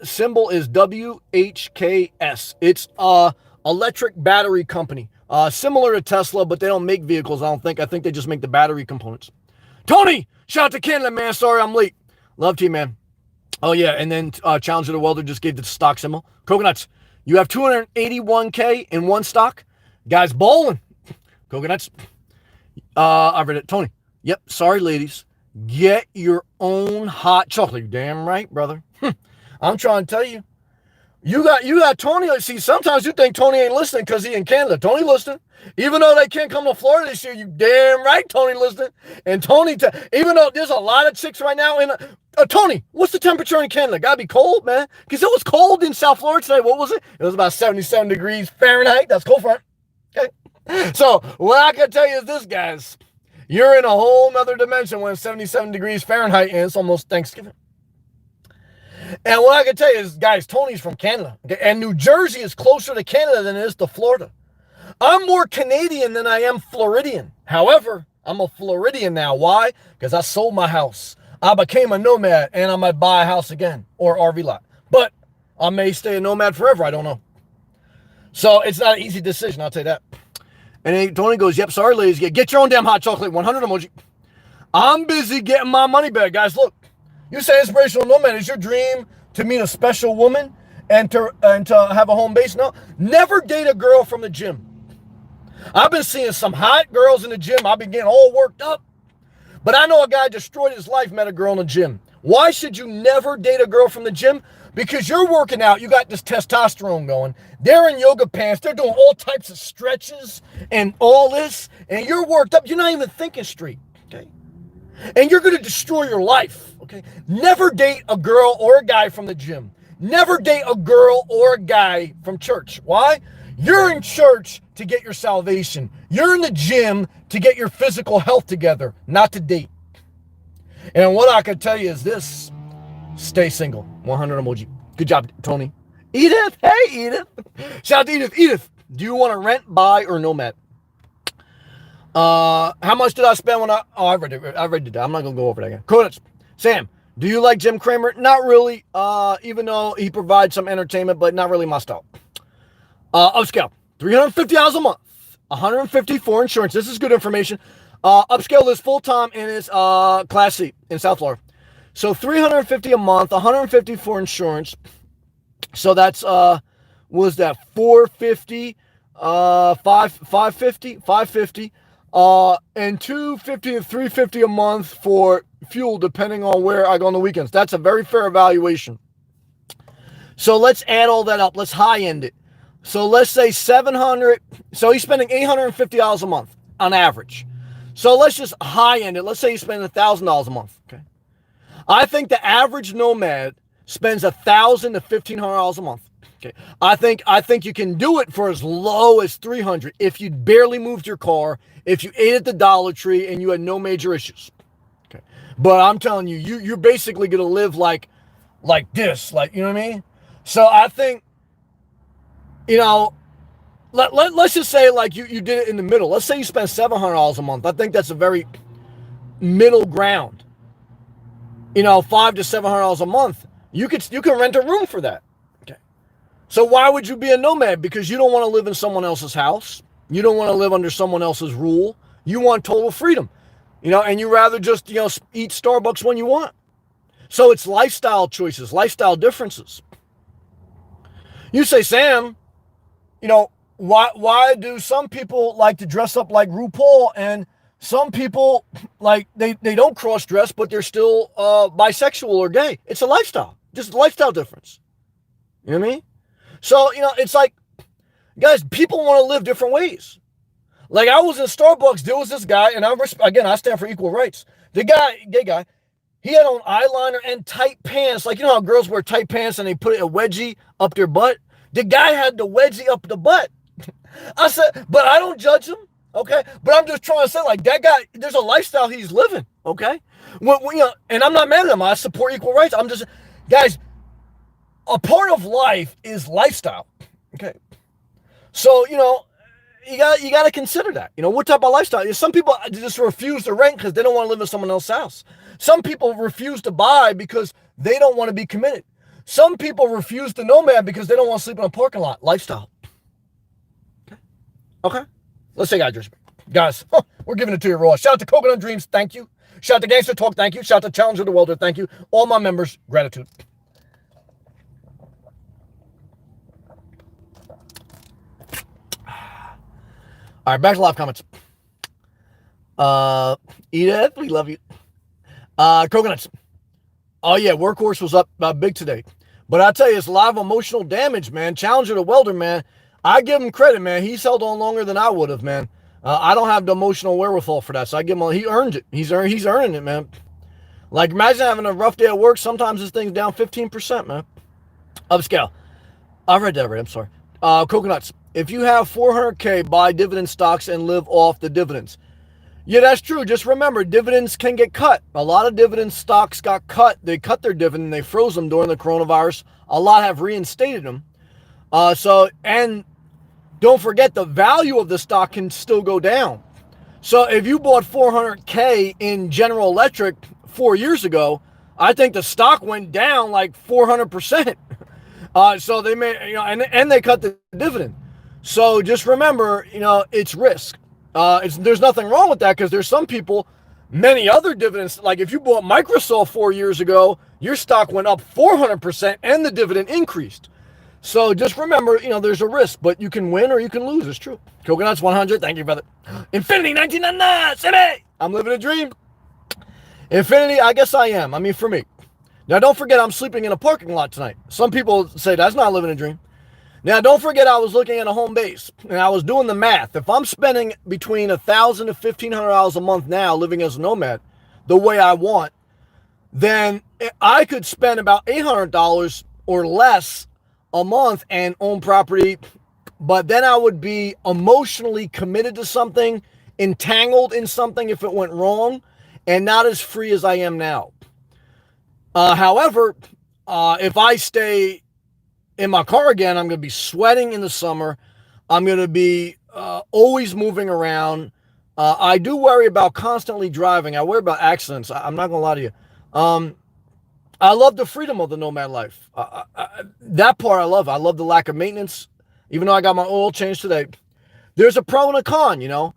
symbol is WHKS. It's a electric battery company. Similar to Tesla, but they don't make vehicles, I don't think. I think they just make the battery components. Tony, shout out to Canada, man. Sorry I'm late. Love to you, man. Oh, yeah, and then Challenger the Welder just gave the stock symbol. Coconuts, you have 281K in one stock. Guys, bowling. Coconuts. I read it. Tony. Yep. Sorry, ladies. Get your own hot chocolate. You damn right, brother. I'm trying to tell you. You got Tony. See, sometimes you think Tony ain't listening because he in Canada. Tony listening. Even though they can't come to Florida this year, you damn right Tony listening. And Tony, even though there's a lot of chicks right now in Tony, what's the temperature in Canada? Gotta be cold, man. Because it was cold in South Florida today. What was it? It was about 77 degrees Fahrenheit. That's cold front. Okay. So what I can tell you is this, guys. You're in a whole nother dimension when it's 77 degrees Fahrenheit and it's almost Thanksgiving. And what I can tell you is, guys, Tony's from Canada. Okay? And New Jersey is closer to Canada than it is to Florida. I'm more Canadian than I am Floridian. However, I'm a Floridian now. Why? Because I sold my house. I became a nomad, and I might buy a house again or RV lot. But I may stay a nomad forever. I don't know. So it's not an easy decision, I'll tell you that. And then Tony goes, yep, sorry, ladies. Get your own damn hot chocolate. 100 emoji. I'm busy getting my money back. Guys, look. You say inspirational nomad is your dream to meet a special woman and to have a home base? No. Never date a girl from the gym. I've been seeing some hot girls in the gym. I've been getting all worked up. But I know a guy destroyed his life, met a girl in the gym. Why should you never date a girl from the gym? Because you're working out. You got this testosterone going. They're in yoga pants. They're doing all types of stretches and all this. And you're worked up. You're not even thinking straight. Okay. And you're going to destroy your life. Okay. Never date a girl or a guy from the gym. Never date a girl or a guy from church. Why? You're in church to get your salvation. You're in the gym to get your physical health together, not to date. And what I can tell you is this. Stay single. 100 emoji. Good job, Tony. Edith. Hey, Edith. Shout out to Edith. Edith, do you want to rent, buy, or nomad? How much did I spend when I read it. I read it. I'm not going to go over that again. Coordinates. Sam, do you like Jim Cramer? Not really. Even though he provides some entertainment, but not really my style. Upscale. $350 a month. $150 for insurance. This is good information. Upscale is full-time and is Class C in South Florida. So $350 a month, $150 for insurance. So that's was that 450, 550, and 250 to 350 a month for fuel, depending on where I go on the weekends. That's a very fair evaluation. So let's add all that up. Let's high end it. So let's say 700. So he's spending $850 a month on average. So let's just high end it. Let's say he's spending $1,000 a month. Okay. I think the average nomad spends $1,000 to $1,500 a month. Okay. I think you can do it for as low as $300 if you barely moved your car, if you ate at the Dollar Tree and you had no major issues. Okay. But I'm telling you, you're basically gonna live like this, like, you know what I mean? So I think, you know, let's just say like you did it in the middle. Let's say you spend $700 a month. I think that's a very middle ground. You know, $500 to $700 a month. You can rent a room for that. Okay. So why would you be a nomad? Because you don't want to live in someone else's house. You don't want to live under someone else's rule. You want total freedom. You know, and you rather just, you know, eat Starbucks when you want. So it's lifestyle choices, lifestyle differences. You say, Sam, you know, why do some people like to dress up like RuPaul and some people, like, they don't cross-dress, but they're still bisexual or gay? It's a lifestyle. Just a lifestyle difference. You know what I mean? So, you know, it's like, guys, people want to live different ways. Like, I was in Starbucks, there was this guy, and I stand for equal rights. The guy, gay guy, he had on eyeliner and tight pants. Like, you know how girls wear tight pants and they put a wedgie up their butt? The guy had the wedgie up the butt. I said, but I don't judge him. Okay, but I'm just trying to say, like, that guy, there's a lifestyle he's living. Okay, when, you know, and I'm not mad at him. I support equal rights. I'm just, guys, a part of life is lifestyle. Okay, so, you know, you got to consider that. You know, what type of lifestyle? Some people just refuse to rent because they don't want to live in someone else's house. Some people refuse to buy because they don't want to be committed. Some people refuse to nomad because they don't want to sleep in a parking lot. Lifestyle. Okay. Let's take address. Guys, we're giving it to you raw. Shout out to Coconut Dreams, thank you. Shout out to Gangster Talk, thank you. Shout out to Challenger the Welder, thank you. All my members, gratitude. All right, back to live comments. Edith, we love you. Coconuts. Oh yeah, Workhorse was up big today. But I tell you, it's a lot of emotional damage, man. Challenger the Welder, man. I give him credit, man. He's held on longer than I would have, man. I don't have the emotional wherewithal for that, so I give him. He earned it. He's earning it, man. Like, imagine having a rough day at work. Sometimes this thing's down 15%, man. Upscale. I read that already. I'm sorry. Coconuts. If you have $400K, buy dividend stocks and live off the dividends. Yeah, that's true. Just remember, dividends can get cut. A lot of dividend stocks got cut. They cut their dividend. They froze them during the coronavirus. A lot have reinstated them. And don't forget, the value of the stock can still go down. So if you bought $400K in General Electric 4 years ago, I think the stock went down like 400%. So they may, you know, and they cut the dividend. So just remember, you know, it's risk. There's nothing wrong with that because there's some people, many other dividends. Like if you bought Microsoft 4 years ago, your stock went up 400% and the dividend increased. So just remember, you know, there's a risk, but you can win or you can lose. It's true. Coconuts 100. Thank you, brother. Infinity 1999. City. I'm living a dream. Infinity, I guess I am. I mean, for me. Now, don't forget I'm sleeping in a parking lot tonight. Some people say that's not living a dream. Now, don't forget I was looking at a home base, and I was doing the math. If I'm spending between $1,000 to $1,500 a month now living as a nomad the way I want, then I could spend about $800 or less a month and own property, but then I would be emotionally committed to something, entangled in something if it went wrong, and not as free as I am now. However, if I stay in my car again, I'm going to be sweating in the summer. I'm going to be always moving around. I do worry about constantly driving. I worry about accidents. I'm not going to lie to you. I love the freedom of the nomad life. That part I love. I love the lack of maintenance. Even though I got my oil changed today, there's a pro and a con, you know.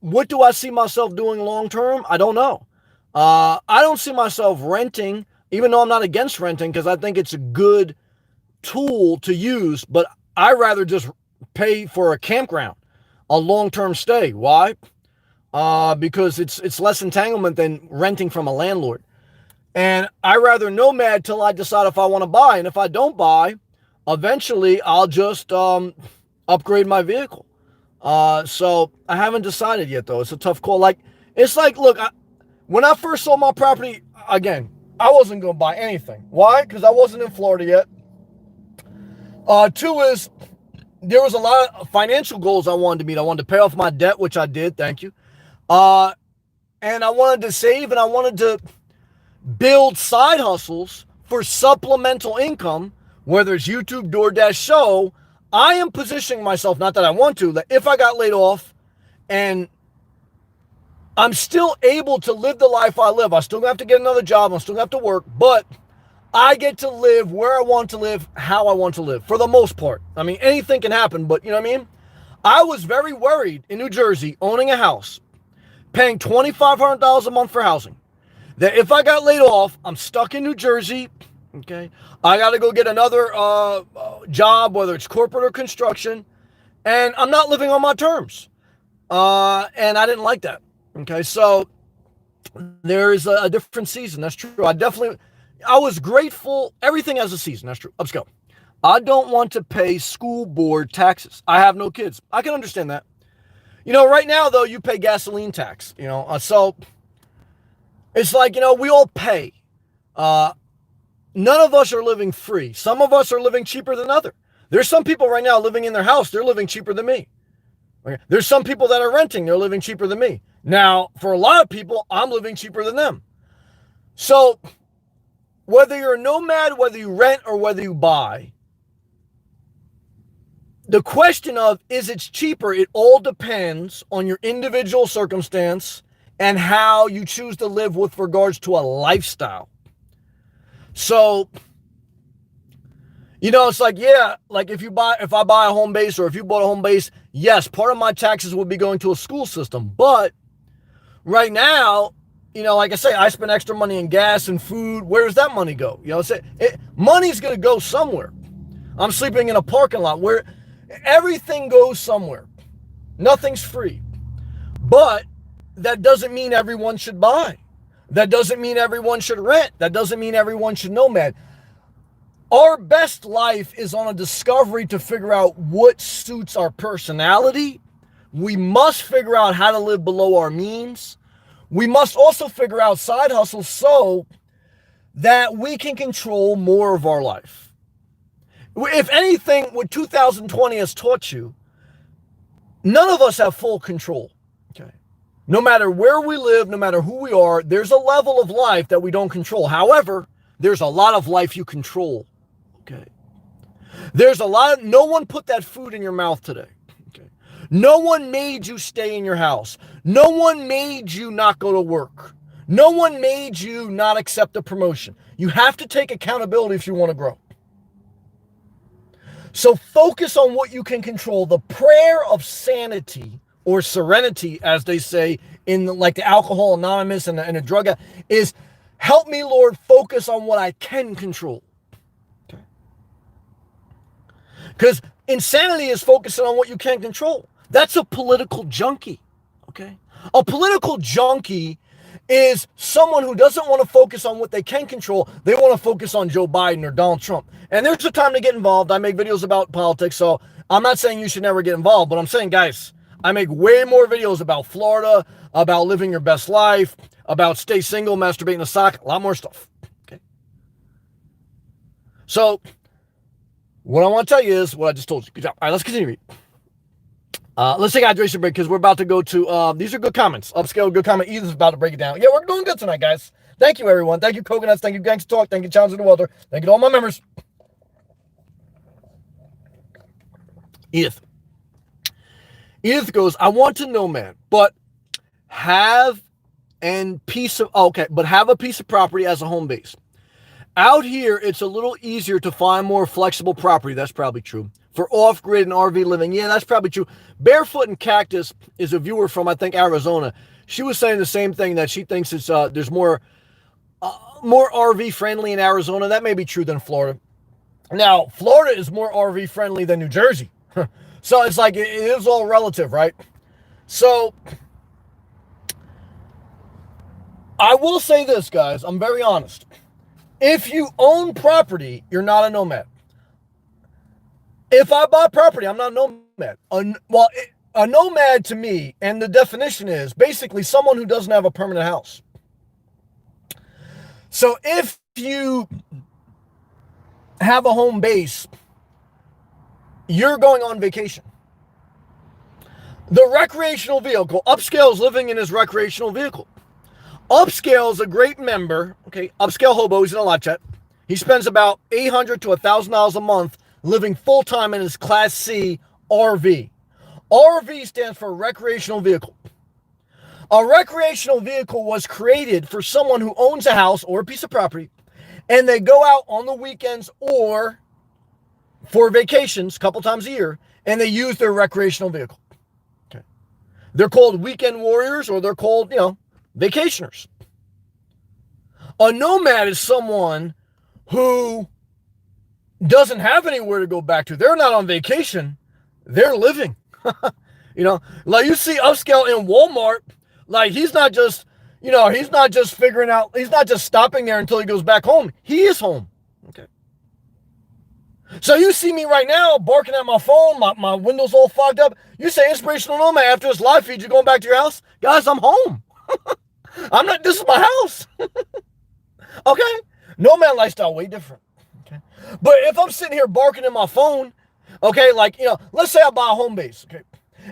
What do I see myself doing long term? I don't know. I don't see myself renting, even though I'm not against renting because I think it's a good tool to use, but I rather just pay for a campground, a long-term stay. Why? Because it's less entanglement than renting from a landlord. And I rather nomad till I decide if I want to buy. And if I don't buy, eventually I'll just upgrade my vehicle. So I haven't decided yet, though. It's a tough call. Look, when I first sold my property, again, I wasn't going to buy anything. Why? Because I wasn't in Florida yet. Two is there was a lot of financial goals I wanted to meet. I wanted to pay off my debt, which I did. Thank you. And I wanted to save, and I wanted to build side hustles for supplemental income, whether it's YouTube, DoorDash. So I am positioning myself, not that I want to, that if I got laid off and I'm still able to live the life I live, I still have to get another job, I'm still have to work, but I get to live where I want to live, how I want to live, for the most part. I mean, anything can happen, but you know what I mean? I was very worried in New Jersey, owning a house, paying $2,500 a month for housing, that if I got laid off, I'm stuck in New Jersey, okay? I got to go get another job, whether it's corporate or construction, and I'm not living on my terms. And I didn't like that, okay? So there is a different season. That's true. I was grateful. Everything has a season. That's true. Let's go. I don't want to pay school board taxes. I have no kids. I can understand that. You know, right now, though, you pay gasoline tax, so it's like, we all pay. None of us are living free. Some of us are living cheaper than others. There's some people right now living in their house. They're living cheaper than me. Okay? There's some people that are renting. They're living cheaper than me. Now, for a lot of people, I'm living cheaper than them. So whether you're a nomad, whether you rent or whether you buy, the question of is it cheaper, it all depends on your individual circumstance and how you choose to live with regards to a lifestyle. So, it's like, yeah, like if I buy a home base or if you bought a home base, yes, part of my taxes would be going to a school system. But right now, like I say, I spend extra money in gas and food. Where does that money go? Money's going to go somewhere. I'm sleeping in a parking lot where everything goes somewhere. Nothing's free. But that doesn't mean everyone should buy. That doesn't mean everyone should rent. That doesn't mean everyone should nomad. Our best life is on a discovery to figure out what suits our personality. We must figure out how to live below our means. We must also figure out side hustles so that we can control more of our life. If anything, what 2020 has taught you, none of us have full control. Okay. No matter where we live, no matter who we are, there's a level of life that we don't control. However, there's a lot of life you control. Okay. No one put that food in your mouth today. Okay. No one made you stay in your house. No one made you not go to work. No one made you not accept a promotion. You have to take accountability if you want to grow. So focus on what you can control. The prayer of sanity or serenity, as they say in the Alcohol Anonymous and the drug is, help me, Lord, focus on what I can control. Okay. Because insanity is focusing on what you can't control. That's a political junkie. Okay. A political junkie is someone who doesn't want to focus on what they can control. They want to focus on Joe Biden or Donald Trump. And there's a time to get involved. I make videos about politics, so I'm not saying you should never get involved, but I'm saying, guys, I make way more videos about Florida, about living your best life, about stay single, masturbating a sock, a lot more stuff. Okay. So what I want to tell you is what I just told you. Good job. All right, let's continue. Let's take a hydration break because we're about to go to, these are good comments. Upscale, good comment. Edith's about to break it down. Yeah, we're doing good tonight, guys. Thank you, everyone. Thank you, Coconuts. Thank you, Gangsta Talk. Thank you, Challenge of the Welder. Thank you to all my members. Edith goes, I want to nomad, but have a piece of property as a home base. Out here, it's a little easier to find more flexible property. That's probably true. For off-grid and RV living, yeah, that's probably true. Barefoot and Cactus is a viewer from, I think, Arizona. she was saying the same thing, that she thinks it's there's more RV friendly in Arizona. That may be true than Florida. Now, Florida is more RV friendly than New Jersey. So it's like, it is all relative, right? So I will say this, guys. I'm very honest. If you own property, you're not a nomad. If I buy property, I'm not a nomad. A nomad to me, and the definition is basically someone who doesn't have a permanent house. So if you have a home base, you're going on vacation. The recreational vehicle, Upscale is living in his recreational vehicle. Upscale is a great member, okay? Upscale Hobo, he's in a live chat. He spends about $800 to $1,000 a month living full-time in his Class C RV. RV stands for recreational vehicle. A recreational vehicle was created for someone who owns a house or a piece of property, and they go out on the weekends or for vacations a couple times a year, and they use their recreational vehicle. Okay. They're called weekend warriors, or they're called, vacationers. A nomad is someone who doesn't have anywhere to go back to. They're not on vacation. They're living. Like you see Upscale in Walmart, like he's not just figuring out, he's not just stopping there until he goes back home. He is home. Okay. So you see me right now barking at my phone, my window's all fogged up. You say Inspirational Nomad after this live feed, you're going back to your house? Guys, I'm home. This is my house. Okay? Nomad lifestyle, way different. Okay? But if I'm sitting here barking at my phone, okay, let's say I buy a home base, okay?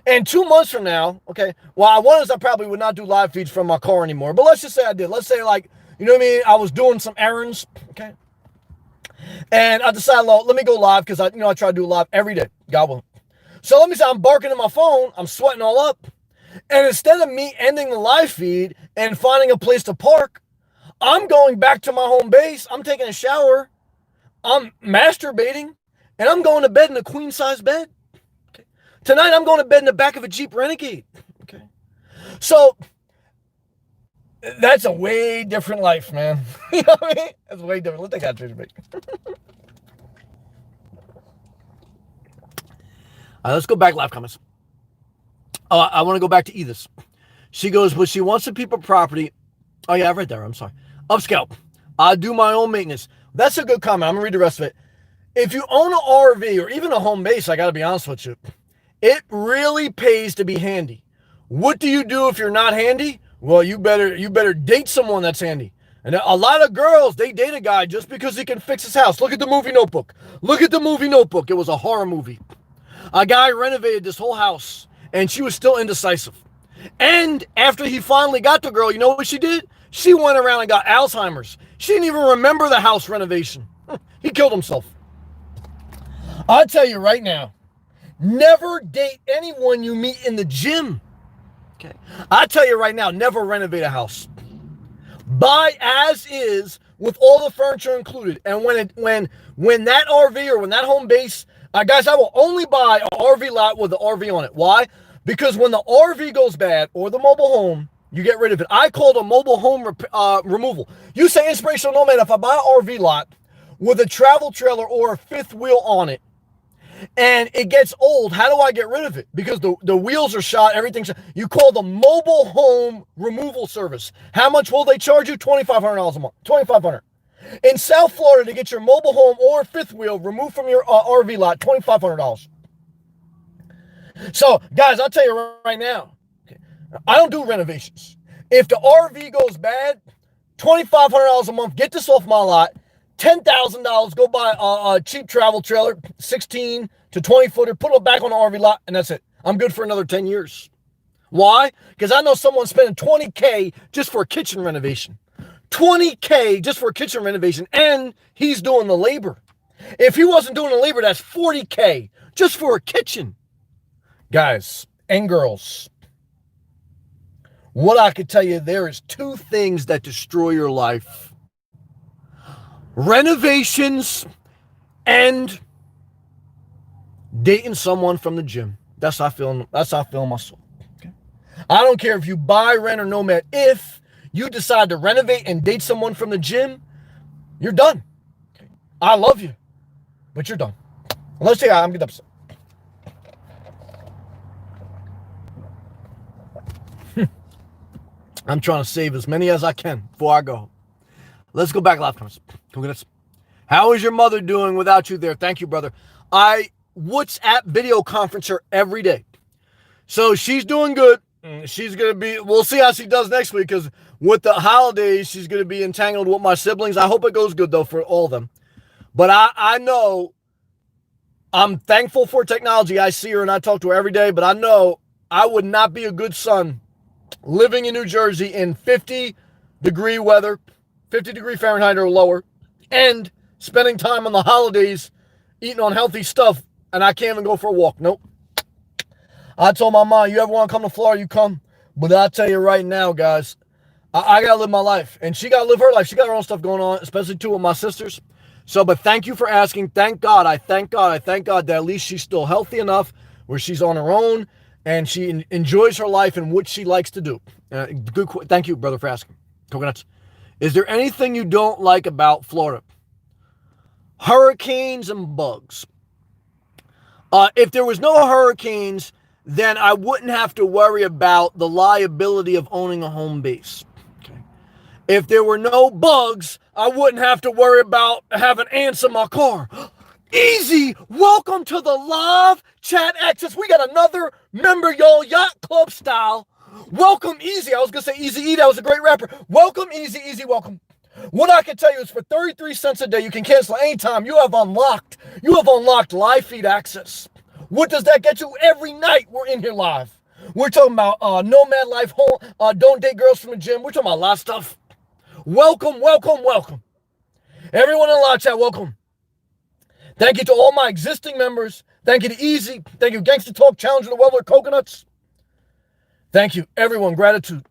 And 2 months from now, okay, I probably would not do live feeds from my car anymore. But let's just say I did. Let's say, I was doing some errands, okay? And I decided, let me go live because I try to do live every day. God willing. So let me say I'm barking at my phone. I'm sweating all up. And instead of me ending the live feed and finding a place to park, I'm going back to my home base. I'm taking a shower. I'm masturbating. And I'm going to bed in a queen-size bed. Okay. Tonight, I'm going to bed in the back of a Jeep Renegade. Okay. So, that's a way different life, man. You know what I mean? That's way different. Let's take that picture. All right, let's go back live comments. Oh, I want to go back to Edith. She goes, but she wants to keep a property. Oh, yeah, I read that. I'm sorry. Upscale. I do my own maintenance. That's a good comment. I'm going to read the rest of it. If you own an RV or even a home base, I got to be honest with you, it really pays to be handy. What do you do if you're not handy? Well, you better date someone that's handy. And a lot of girls, they date a guy just because he can fix his house. Look at the movie Notebook. Look at the movie Notebook. It was a horror movie. A guy renovated this whole house, and she was still indecisive. And after he finally got the girl, you know what she did? She went around and got Alzheimer's. She didn't even remember the house renovation. He killed himself. I'll tell you right now, never date anyone you meet in the gym. Okay. I'll tell you right now, never renovate a house. Buy as is with all the furniture included. And when that RV or when that home base, guys, I will only buy an RV lot with the RV on it. Why? Because when the RV goes bad or the mobile home, you get rid of it. I call it a mobile home removal. You say Inspirational Nomad, if I buy an RV lot with a travel trailer or a fifth wheel on it, and it gets old, how do I get rid of it? Because the wheels are shot, everything's shot. You call the mobile home removal service. How much will they charge you? $2,500 a month. $2,500. In South Florida, to get your mobile home or fifth wheel removed from your RV lot, $2,500. So, guys, I'll tell you right now, I don't do renovations. If the RV goes bad, $2,500 a month, get this off my lot. $10,000, go buy a cheap travel trailer, 16 to 20 footer, put it back on the RV lot, and that's it. I'm good for another 10 years. Why? Because I know someone's spending $20K just for a kitchen renovation. $20K just for a kitchen renovation, and he's doing the labor. If he wasn't doing the labor, that's $40K just for a kitchen. Guys and girls, what I could tell you, there is two things that destroy your life. Renovations and dating someone from the gym. That's how I feel in my soul. Okay? I don't care if you buy, rent, or Nomad. If you decide to renovate and date someone from the gym, you're done. I love you, but you're done. Let's see how I'm getting upset. I'm trying to save as many as I can before I go. Let's go back live comments. How is your mother doing without you there? Thank you, brother. I WhatsApp video conference her every day. So she's doing good. She's going to be, we'll see how she does next week, because with the holidays, she's going to be entangled with my siblings. I hope it goes good, though, for all of them. But I know I'm thankful for technology. I see her and I talk to her every day, but I know I would not be a good son living in New Jersey in 50-degree weather, 50-degree Fahrenheit or lower, and spending time on the holidays eating unhealthy stuff, and I can't even go for a walk. Nope. I told my mom, you ever want to come to Florida, you come. But I'll tell you right now, guys, I got to live my life. And she got to live her life. She got her own stuff going on, especially too with my sisters. So, but thank you for asking. Thank God. I thank God that at least she's still healthy enough where she's on her own and she enjoys her life and what she likes to do. Thank you, brother, for asking. Coconuts. Is there anything you don't like about Florida? Hurricanes and bugs. If there was no hurricanes, then I wouldn't have to worry about the liability of owning a home base. Okay. If there were no bugs, I wouldn't have to worry about having ants in my car. Easy! Welcome to the live chat access. We got another member, y'all, Yacht Club style. Welcome, Easy. I was going to say Easy E. That was a great rapper. Welcome, Easy, welcome. What I can tell you is for 33 cents a day, you can cancel anytime. You have unlocked live feed access. What does that get you? Every night we're in here live. We're talking about Nomad Life, home, don't date girls from the gym. We're talking about a lot of stuff. Welcome. Everyone in live chat, welcome. Thank you to all my existing members. Thank you to Easy. Thank you, Gangsta Talk, Challenger the Weather, Coconuts. Thank you, everyone. Gratitude.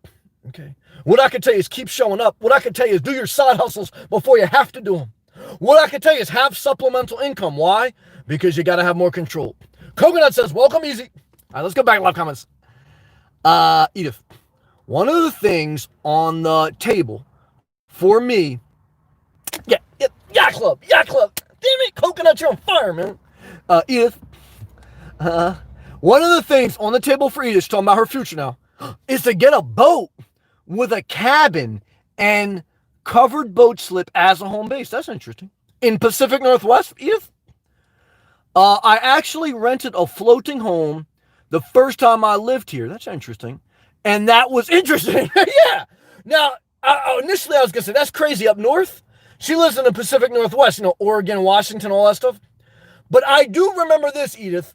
Okay. What I can tell you is keep showing up. What I can tell you is do your side hustles before you have to do them. What I can tell you is have supplemental income. Why? Because you got to have more control. Coconut says, welcome, Easy. All right, let's go back to live comments. Edith, one of the things on the table for me, Yacht Club. Damn it, Coconut, you're on fire, man. Edith, one of the things on the table for Edith, talking about her future now, is to get a boat with a cabin and covered boat slip as a home base. That's interesting. In Pacific Northwest, Edith? I actually rented a floating home the first time I lived here. That's interesting. And that was interesting. Yeah. Now, initially I was going to say, that's crazy up north. She lives in the Pacific Northwest, Oregon, Washington, all that stuff. But I do remember this, Edith.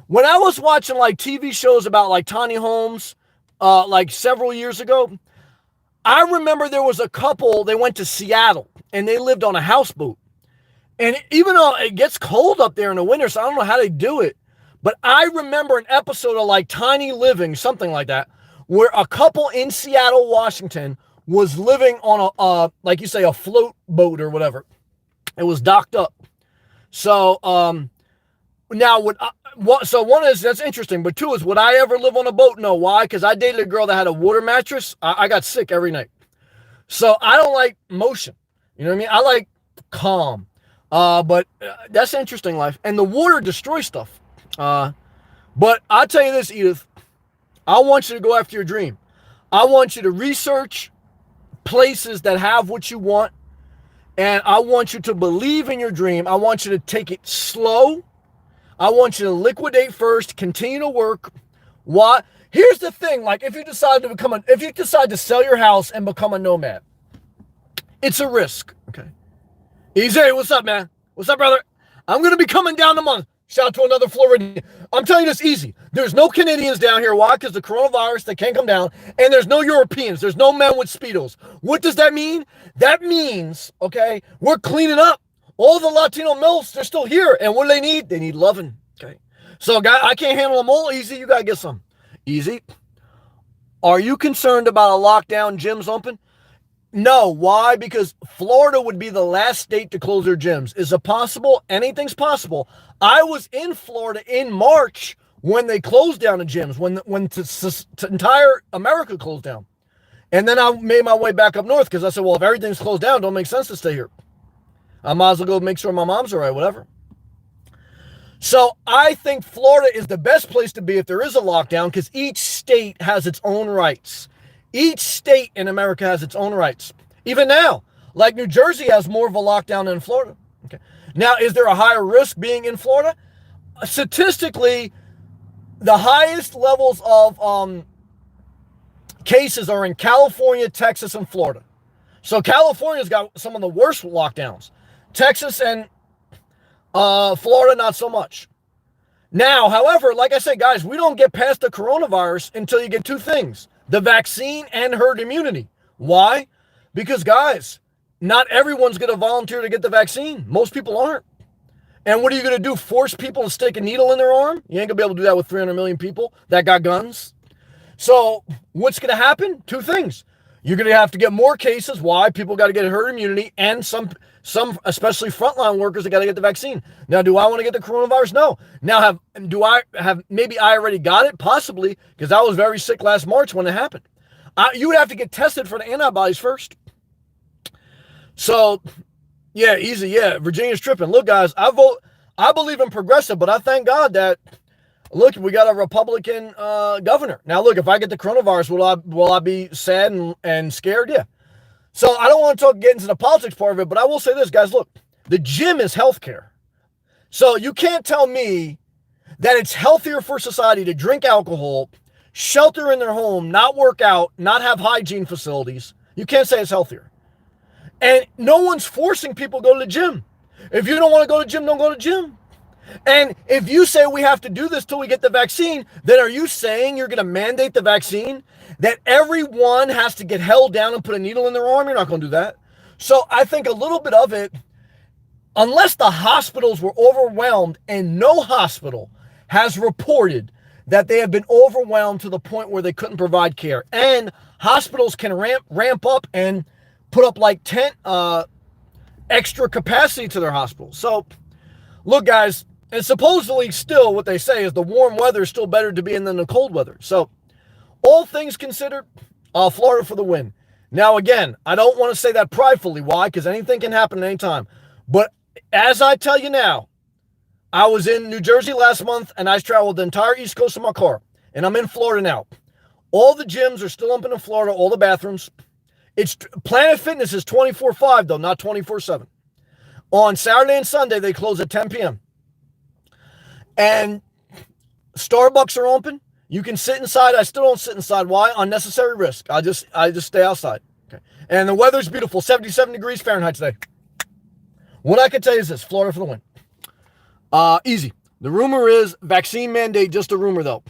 When I was watching like TV shows about like tiny homes, like several years ago, I remember there was a couple, they went to Seattle and they lived on a houseboat. And even though it gets cold up there in the winter, so I don't know how they do it, but I remember an episode of like Tiny Living, something like that, where a couple in Seattle, Washington was living on a, like you say, a float boat or whatever. It was docked up. So, now so one is, that's interesting, but two is, would I ever live on a boat? No. Why? Because I dated a girl that had a water mattress. I got sick every night. So I don't like motion. You know what I mean? I like calm. But that's an interesting life. And the water destroys stuff. But I'll tell you this, Edith. I want you to go after your dream. I want you to research places that have what you want. And I want you to believe in your dream. I want you to take it slow. I want you to liquidate first, continue to work. Why? Here's the thing. Like if you decide to sell your house and become a nomad, it's a risk. Okay. Easy. What's up, man? What's up, brother? I'm going to be coming down the month. Shout out to another Floridian. I'm telling you this easy. There's no Canadians down here. Why? Because the coronavirus, they can't come down. And there's no Europeans. There's no men with Speedos. What does that mean? That means, okay, we're cleaning up. All the Latino males, they're still here. And what do they need? They need loving. Okay. So, guy, I can't handle them all. Easy. You got to get some. Easy. Are you concerned about a lockdown, gyms open? No. Why? Because Florida would be the last state to close their gyms. Is it possible? Anything's possible. I was in Florida in March when they closed down the gyms, when entire America closed down. And then I made my way back up north because I said, well, if everything's closed down, don't make sense to stay here. I might as well go make sure my mom's all right, whatever. So I think Florida is the best place to be if there is a lockdown because each state has its own rights. Each state in America has its own rights. Even now, like New Jersey has more of a lockdown than Florida. Okay. Now, is there a higher risk being in Florida? Statistically, the highest levels of cases are in California, Texas, and Florida. So California's got some of the worst lockdowns. Texas and Florida, not so much. Now, however, like I said, guys, we don't get past the coronavirus until you get two things: the vaccine and herd immunity. Why? Because, guys, not everyone's going to volunteer to get the vaccine. Most people aren't. And what are you going to do? Force people to stick a needle in their arm? You ain't going to be able to do that with 300 million people that got guns. So what's going to happen? Two things. You're going to have to get more cases. Why? People got to get herd immunity, and some especially frontline workers, that got to get the vaccine. Now, do I want to get the coronavirus? No. Now, maybe I already got it? Possibly, because I was very sick last March when it happened. You would have to get tested for the antibodies first. So, yeah, easy. Yeah, Virginia's tripping. Look, guys, I believe in progressive, but I thank God that, look, we got a Republican governor. Now, look, if I get the coronavirus, will I be sad and scared? Yeah. So I don't want to get into the politics part of it, but I will say this, guys. Look, the gym is healthcare. So you can't tell me that it's healthier for society to drink alcohol, shelter in their home, not work out, not have hygiene facilities. You can't say it's healthier. And no one's forcing people to go to the gym. If you don't want to go to the gym, don't go to the gym. And if you say we have to do this till we get the vaccine, then are you saying you're going to mandate the vaccine? That everyone has to get held down and put a needle in their arm? You're not going to do that. So I think a little bit of it, unless the hospitals were overwhelmed, and no hospital has reported that they have been overwhelmed to the point where they couldn't provide care. And hospitals can ramp up and put up like 10 extra capacity to their hospitals. So look, guys, and supposedly still what they say is the warm weather is still better to be in than the cold weather. So all things considered, Florida for the win. Now, again, I don't want to say that pridefully. Why? Because anything can happen at any time. But as I tell you now, I was in New Jersey last month, and I traveled the entire East Coast in my car. And I'm in Florida now. All the gyms are still open in Florida, all the bathrooms. Planet Fitness is 24/5, though, not 24/7. On Saturday and Sunday, they close at 10 p.m. And Starbucks are open. You can sit inside. I still don't sit inside. Why? Unnecessary risk. I just stay outside. Okay. And the weather's beautiful. 77 degrees Fahrenheit today. What I can tell you is this: Florida for the win. Easy. The rumor is vaccine mandate, just a rumor, though.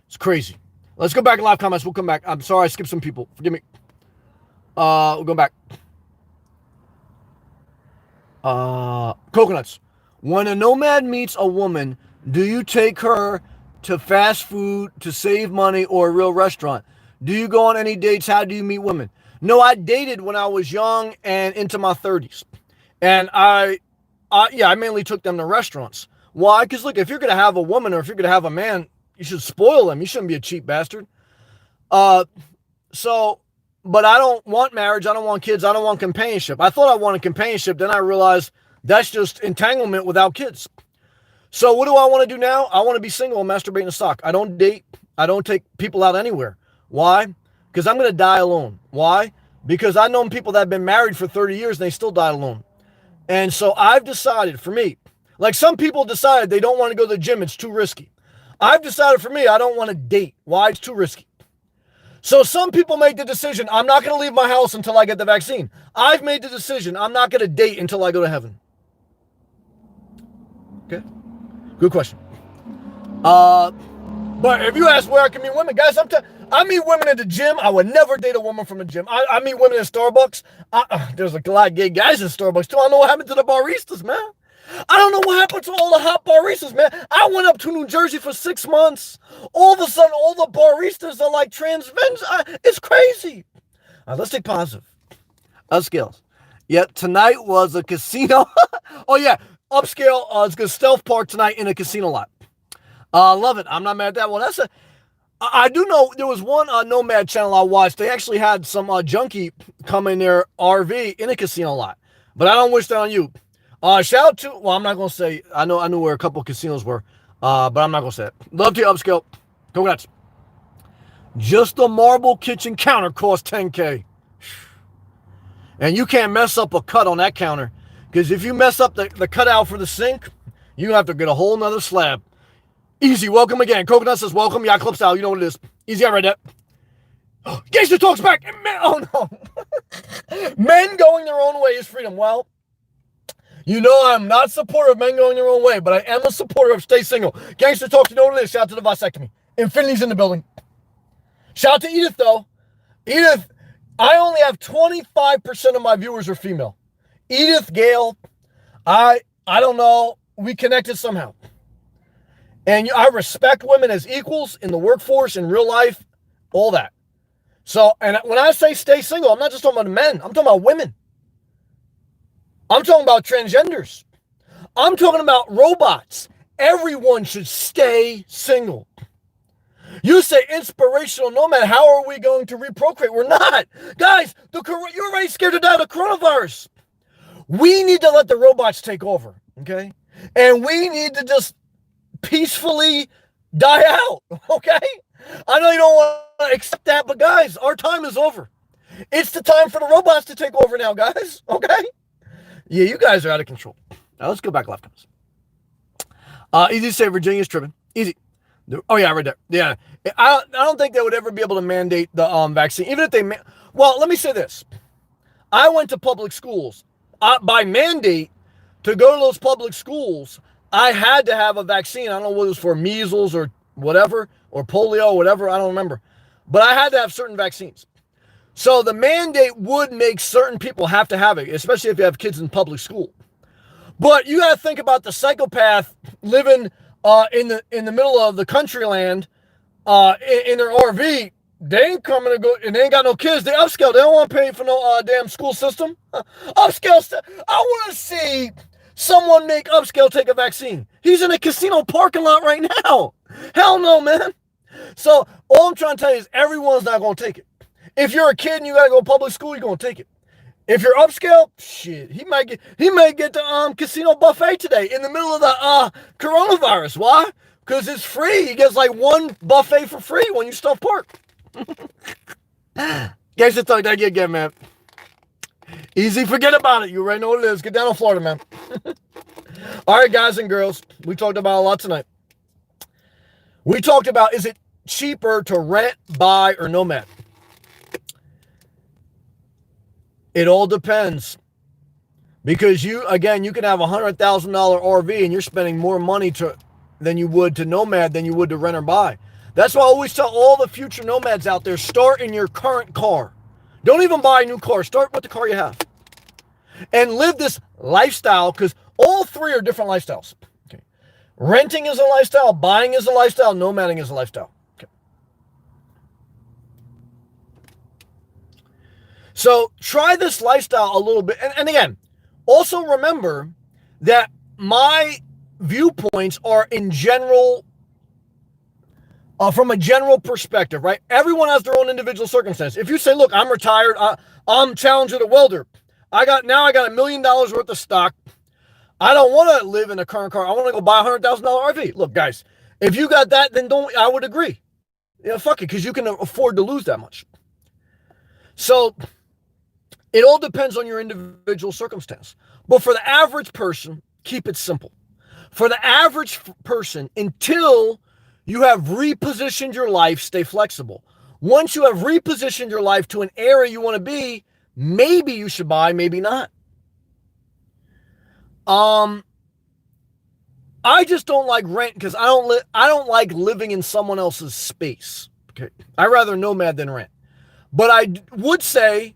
It's crazy. Let's go back in live comments. We'll come back. I'm sorry I skipped some people. Forgive me. We'll go back. Coconuts. When a nomad meets a woman, do you take her to fast food to save money or a real restaurant? Do you go on any dates? How do you meet women? No, I dated when I was young and into my 30s. And I mainly took them to restaurants. Why? Because look, if you're going to have a woman or if you're going to have a man, you should spoil them. You shouldn't be a cheap bastard. But I don't want marriage. I don't want kids. I don't want companionship. I thought I wanted companionship. Then I realized that's just entanglement without kids. So what do I want to do now? I want to be single and masturbate in a sock. I don't date. I don't take people out anywhere. Why? Because I'm going to die alone. Why? Because I've known people that have been married for 30 years and they still died alone. And so I've decided for me, like some people decided they don't want to go to the gym. It's too risky. I've decided for me, I don't want to date. Why? It's too risky. So some people make the decision, I'm not going to leave my house until I get the vaccine. I've made the decision, I'm not going to date until I go to heaven. Okay? Good question. But if you ask where I can meet women, guys, I meet women at the gym. I would never date a woman from a gym. I meet women at Starbucks. There's a lot of gay guys in Starbucks too. I don't know what happened to the baristas, man. I don't know what happened to all the hot baristas, man. I went up to New Jersey for 6 months. All of a sudden, all the baristas are like transvens. It's crazy. Let's take positive. Upscales. Yet tonight was a casino. Oh, yeah. Upscale. It's going to stealth park tonight in a casino lot. Love it. I'm not mad at that one. I do know there was one Nomad channel I watched. They actually had some junkie come in their RV in a casino lot, but I don't wish that on you. Shout out to, well, I'm not going to say, I knew where a couple of casinos were, but I'm not going to say it. Love to you, Upscale. Congrats. Just the marble kitchen counter cost $10K. And you can't mess up a cut on that counter, because if you mess up the cutout for the sink, you have to get a whole nother slab. Easy, welcome again. Coconut says welcome. Yeah, clip style. You know what it is. Easy, I read that. Gangster talks back. Oh no. Men going their own way is freedom. Well, you know I'm not supportive of men going their own way, but I am a supporter of stay single. Gangster talks, you know what it is. Shout out to the vasectomy. Infinity's in the building. Shout out to Edith, though. Edith, I only have 25% of my viewers are female. Edith, Gail, I don't know. We connected somehow. And I respect women as equals in the workforce, in real life, all that. So, and when I say stay single, I'm not just talking about men. I'm talking about women. I'm talking about transgenders. I'm talking about robots. Everyone should stay single. You say inspirational nomad. How are we going to reprocreate? We're not. Guys, you're already scared to die of the coronavirus. We need to let the robots take over, okay? And we need to just peacefully die out, okay? I know you don't want to accept that, but guys, our time is over. It's the time for the robots to take over now, guys, okay? Yeah, you guys are out of control. Now let's go back left. Easy to say Virginia's tripping. Easy. Oh yeah, I read that. Yeah, I don't think they would ever be able to mandate the vaccine, even if they. Well, let me say this: I went to public schools. By mandate, to go to those public schools, I had to have a vaccine. I don't know whether it was for measles or whatever, or polio, whatever. I don't remember, but I had to have certain vaccines. So the mandate would make certain people have to have it, especially if you have kids in public school. But you got to think about the psychopath living in the middle of the country land in their RV. They ain't coming to go, and they ain't got no kids. They upscale. They don't want to pay for no damn school system. Upscale. I want to see someone make upscale take a vaccine. He's in a casino parking lot right now. Hell no, man. So all I'm trying to tell you is everyone's not going to take it. If you're a kid and you got to go to public school, you're going to take it. If you're upscale, shit, he might get the casino buffet today in the middle of the coronavirus. Why? Because it's free. He gets like one buffet for free when you stuff pork. Guys, just talk that again, man. Easy, forget about it. You already know what it is. Get down to Florida, man. All right, guys and girls, we talked about a lot tonight. We talked about, is it cheaper to rent, buy, or nomad? It all depends, because you can have $100,000 RV and you're spending more money than you would to nomad than you would to rent or buy. That's why I always tell all the future nomads out there, start in your current car. Don't even buy a new car. Start with the car you have and live this lifestyle, because all three are different lifestyles. Okay. Renting is a lifestyle, buying is a lifestyle, nomading is a lifestyle. So try this lifestyle a little bit. And again, also remember that my viewpoints are in general, from a general perspective, right? Everyone has their own individual circumstance. If you say, look, I'm retired, I'm Challenger the welder. I got $1 million worth of stock. I don't want to live in a current car. I want to go buy a $100,000 RV. Look, guys, if you got that, then I would agree. Yeah, fuck it, because you can afford to lose that much. So it all depends on your individual circumstance. But for the average person, keep it simple. For the average person, until you have repositioned your life, stay flexible. Once you have repositioned your life to an area you want to be, maybe you should buy, maybe not. I just don't like rent, because I don't like living in someone else's space. Okay, I'd rather nomad than rent. But I would say,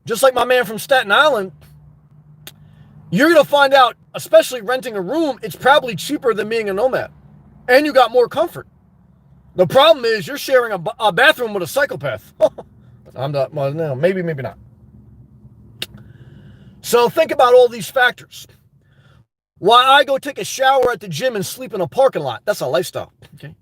just like my man from Staten Island, you're going to find out, especially renting a room, it's probably cheaper than being a nomad. And you got more comfort. The problem is you're sharing a bathroom with a psychopath. I'm not, well, no, maybe not. So think about all these factors. Why I go take a shower at the gym and sleep in a parking lot. That's a lifestyle. Okay.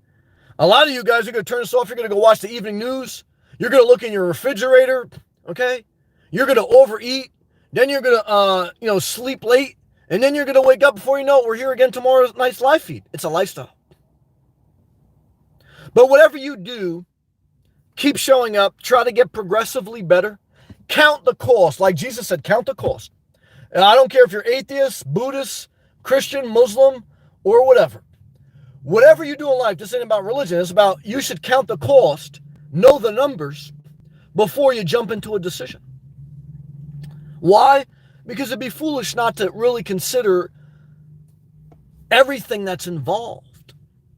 A lot of you guys are going to turn this off. You're going to go watch the evening news. You're going to look in your refrigerator. Okay. You're going to overeat. Then you're going to, sleep late. And then you're going to wake up before you know it. We're here again tomorrow's night's live feed. It's a lifestyle. But whatever you do, keep showing up. Try to get progressively better. Count the cost. Like Jesus said, count the cost. And I don't care if you're atheist, Buddhist, Christian, Muslim, or whatever. Whatever you do in life, this ain't about religion. It's about you should count the cost, know the numbers before you jump into a decision. Why? Because it'd be foolish not to really consider everything that's involved.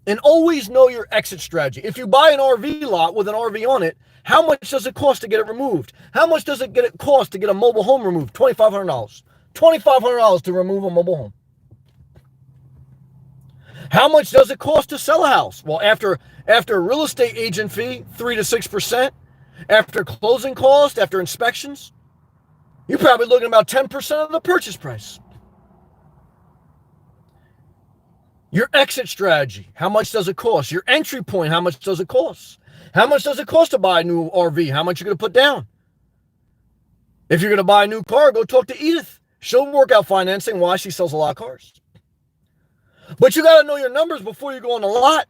And always know your exit strategy. If you buy an RV lot with an RV on it, how much does it cost to get it removed? How much does it cost to get a mobile home removed? $2,500. $2,500 to remove a mobile home. How much does it cost to sell a house? Well, after a real estate agent fee, 3 to 6%, after closing costs, after inspections, you're probably looking at about 10% of the purchase price. Your exit strategy, how much does it cost? Your entry point, how much does it cost? How much does it cost to buy a new RV? How much are you going to put down? If you're going to buy a new car, go talk to Edith. She'll work out financing. Why? She sells a lot of cars. But you got to know your numbers before you go on the lot.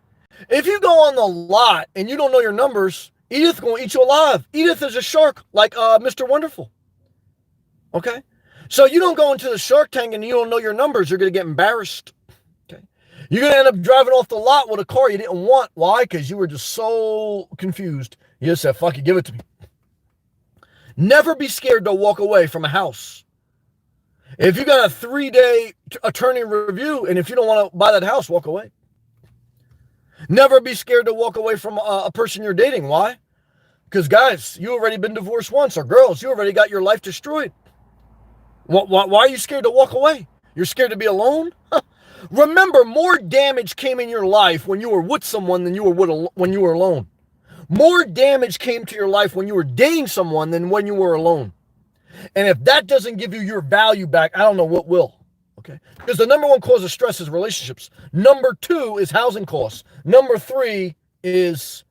If you go on the lot and you don't know your numbers, Edith's going to eat you alive. Edith is a shark like Mr. Wonderful. Okay? So you don't go into the shark tank and you don't know your numbers. You're going to get embarrassed. Okay? You're going to end up driving off the lot with a car you didn't want. Why? Because you were just so confused. You just said, fuck it, give it to me. Never be scared to walk away from a house. If you got a 3-day attorney review, and if you don't want to buy that house, walk away. Never be scared to walk away from a person you're dating. Why? Because guys, you already been divorced once, or girls, you already got your life destroyed. Why are you scared to walk away? You're scared to be alone? Remember, more damage came in your life when you were with someone than you were when you were alone. More damage came to your life when you were dating someone than when you were alone. And if that doesn't give you your value back, I don't know what will. Okay? Because the number one cause of stress is relationships. Number 2 is housing costs. Number 3 is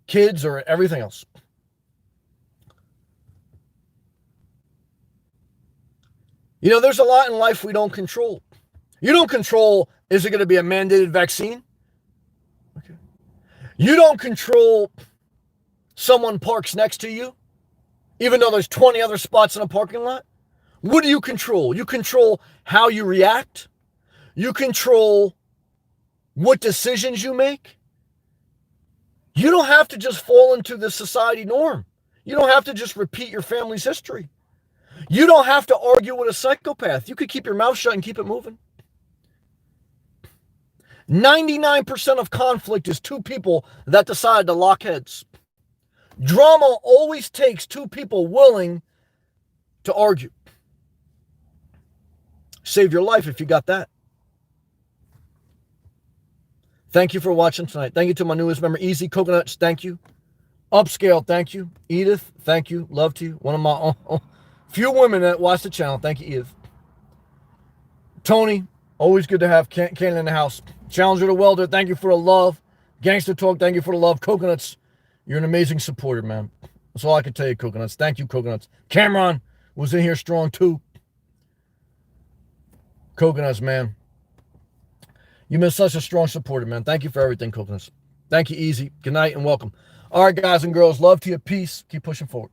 kids or everything else. There's a lot in life we don't control. You don't control, is it going to be a mandated vaccine? Okay. You don't control someone parks next to you, even though there's 20 other spots in a parking lot. What do you control? You control how you react. You control what decisions you make. You don't have to just fall into the society norm. You don't have to just repeat your family's history. You don't have to argue with a psychopath. You could keep your mouth shut and keep it moving. 99% of conflict is 2 people that decide to lock heads. Drama always takes 2 people willing to argue. Save your life if you got that. Thank you for watching tonight. Thank you to my newest member, Easy Coconuts. Thank you. Upscale, thank you. Edith, thank you. Love to you. One of my few women that watch the channel. Thank you, Edith. Tony, always good to have Cannon in the house. Challenger the Welder, thank you for the love. Gangster Talk, thank you for the love. Coconuts, you're an amazing supporter, man. That's all I can tell you, Coconuts. Thank you, Coconuts. Cameron was in here strong, too. Coconuts, man. You've been such a strong supporter, man. Thank you for everything, Coconuts. Thank you, Easy. Good night and welcome. All right, guys and girls, love to you. Peace. Keep pushing forward.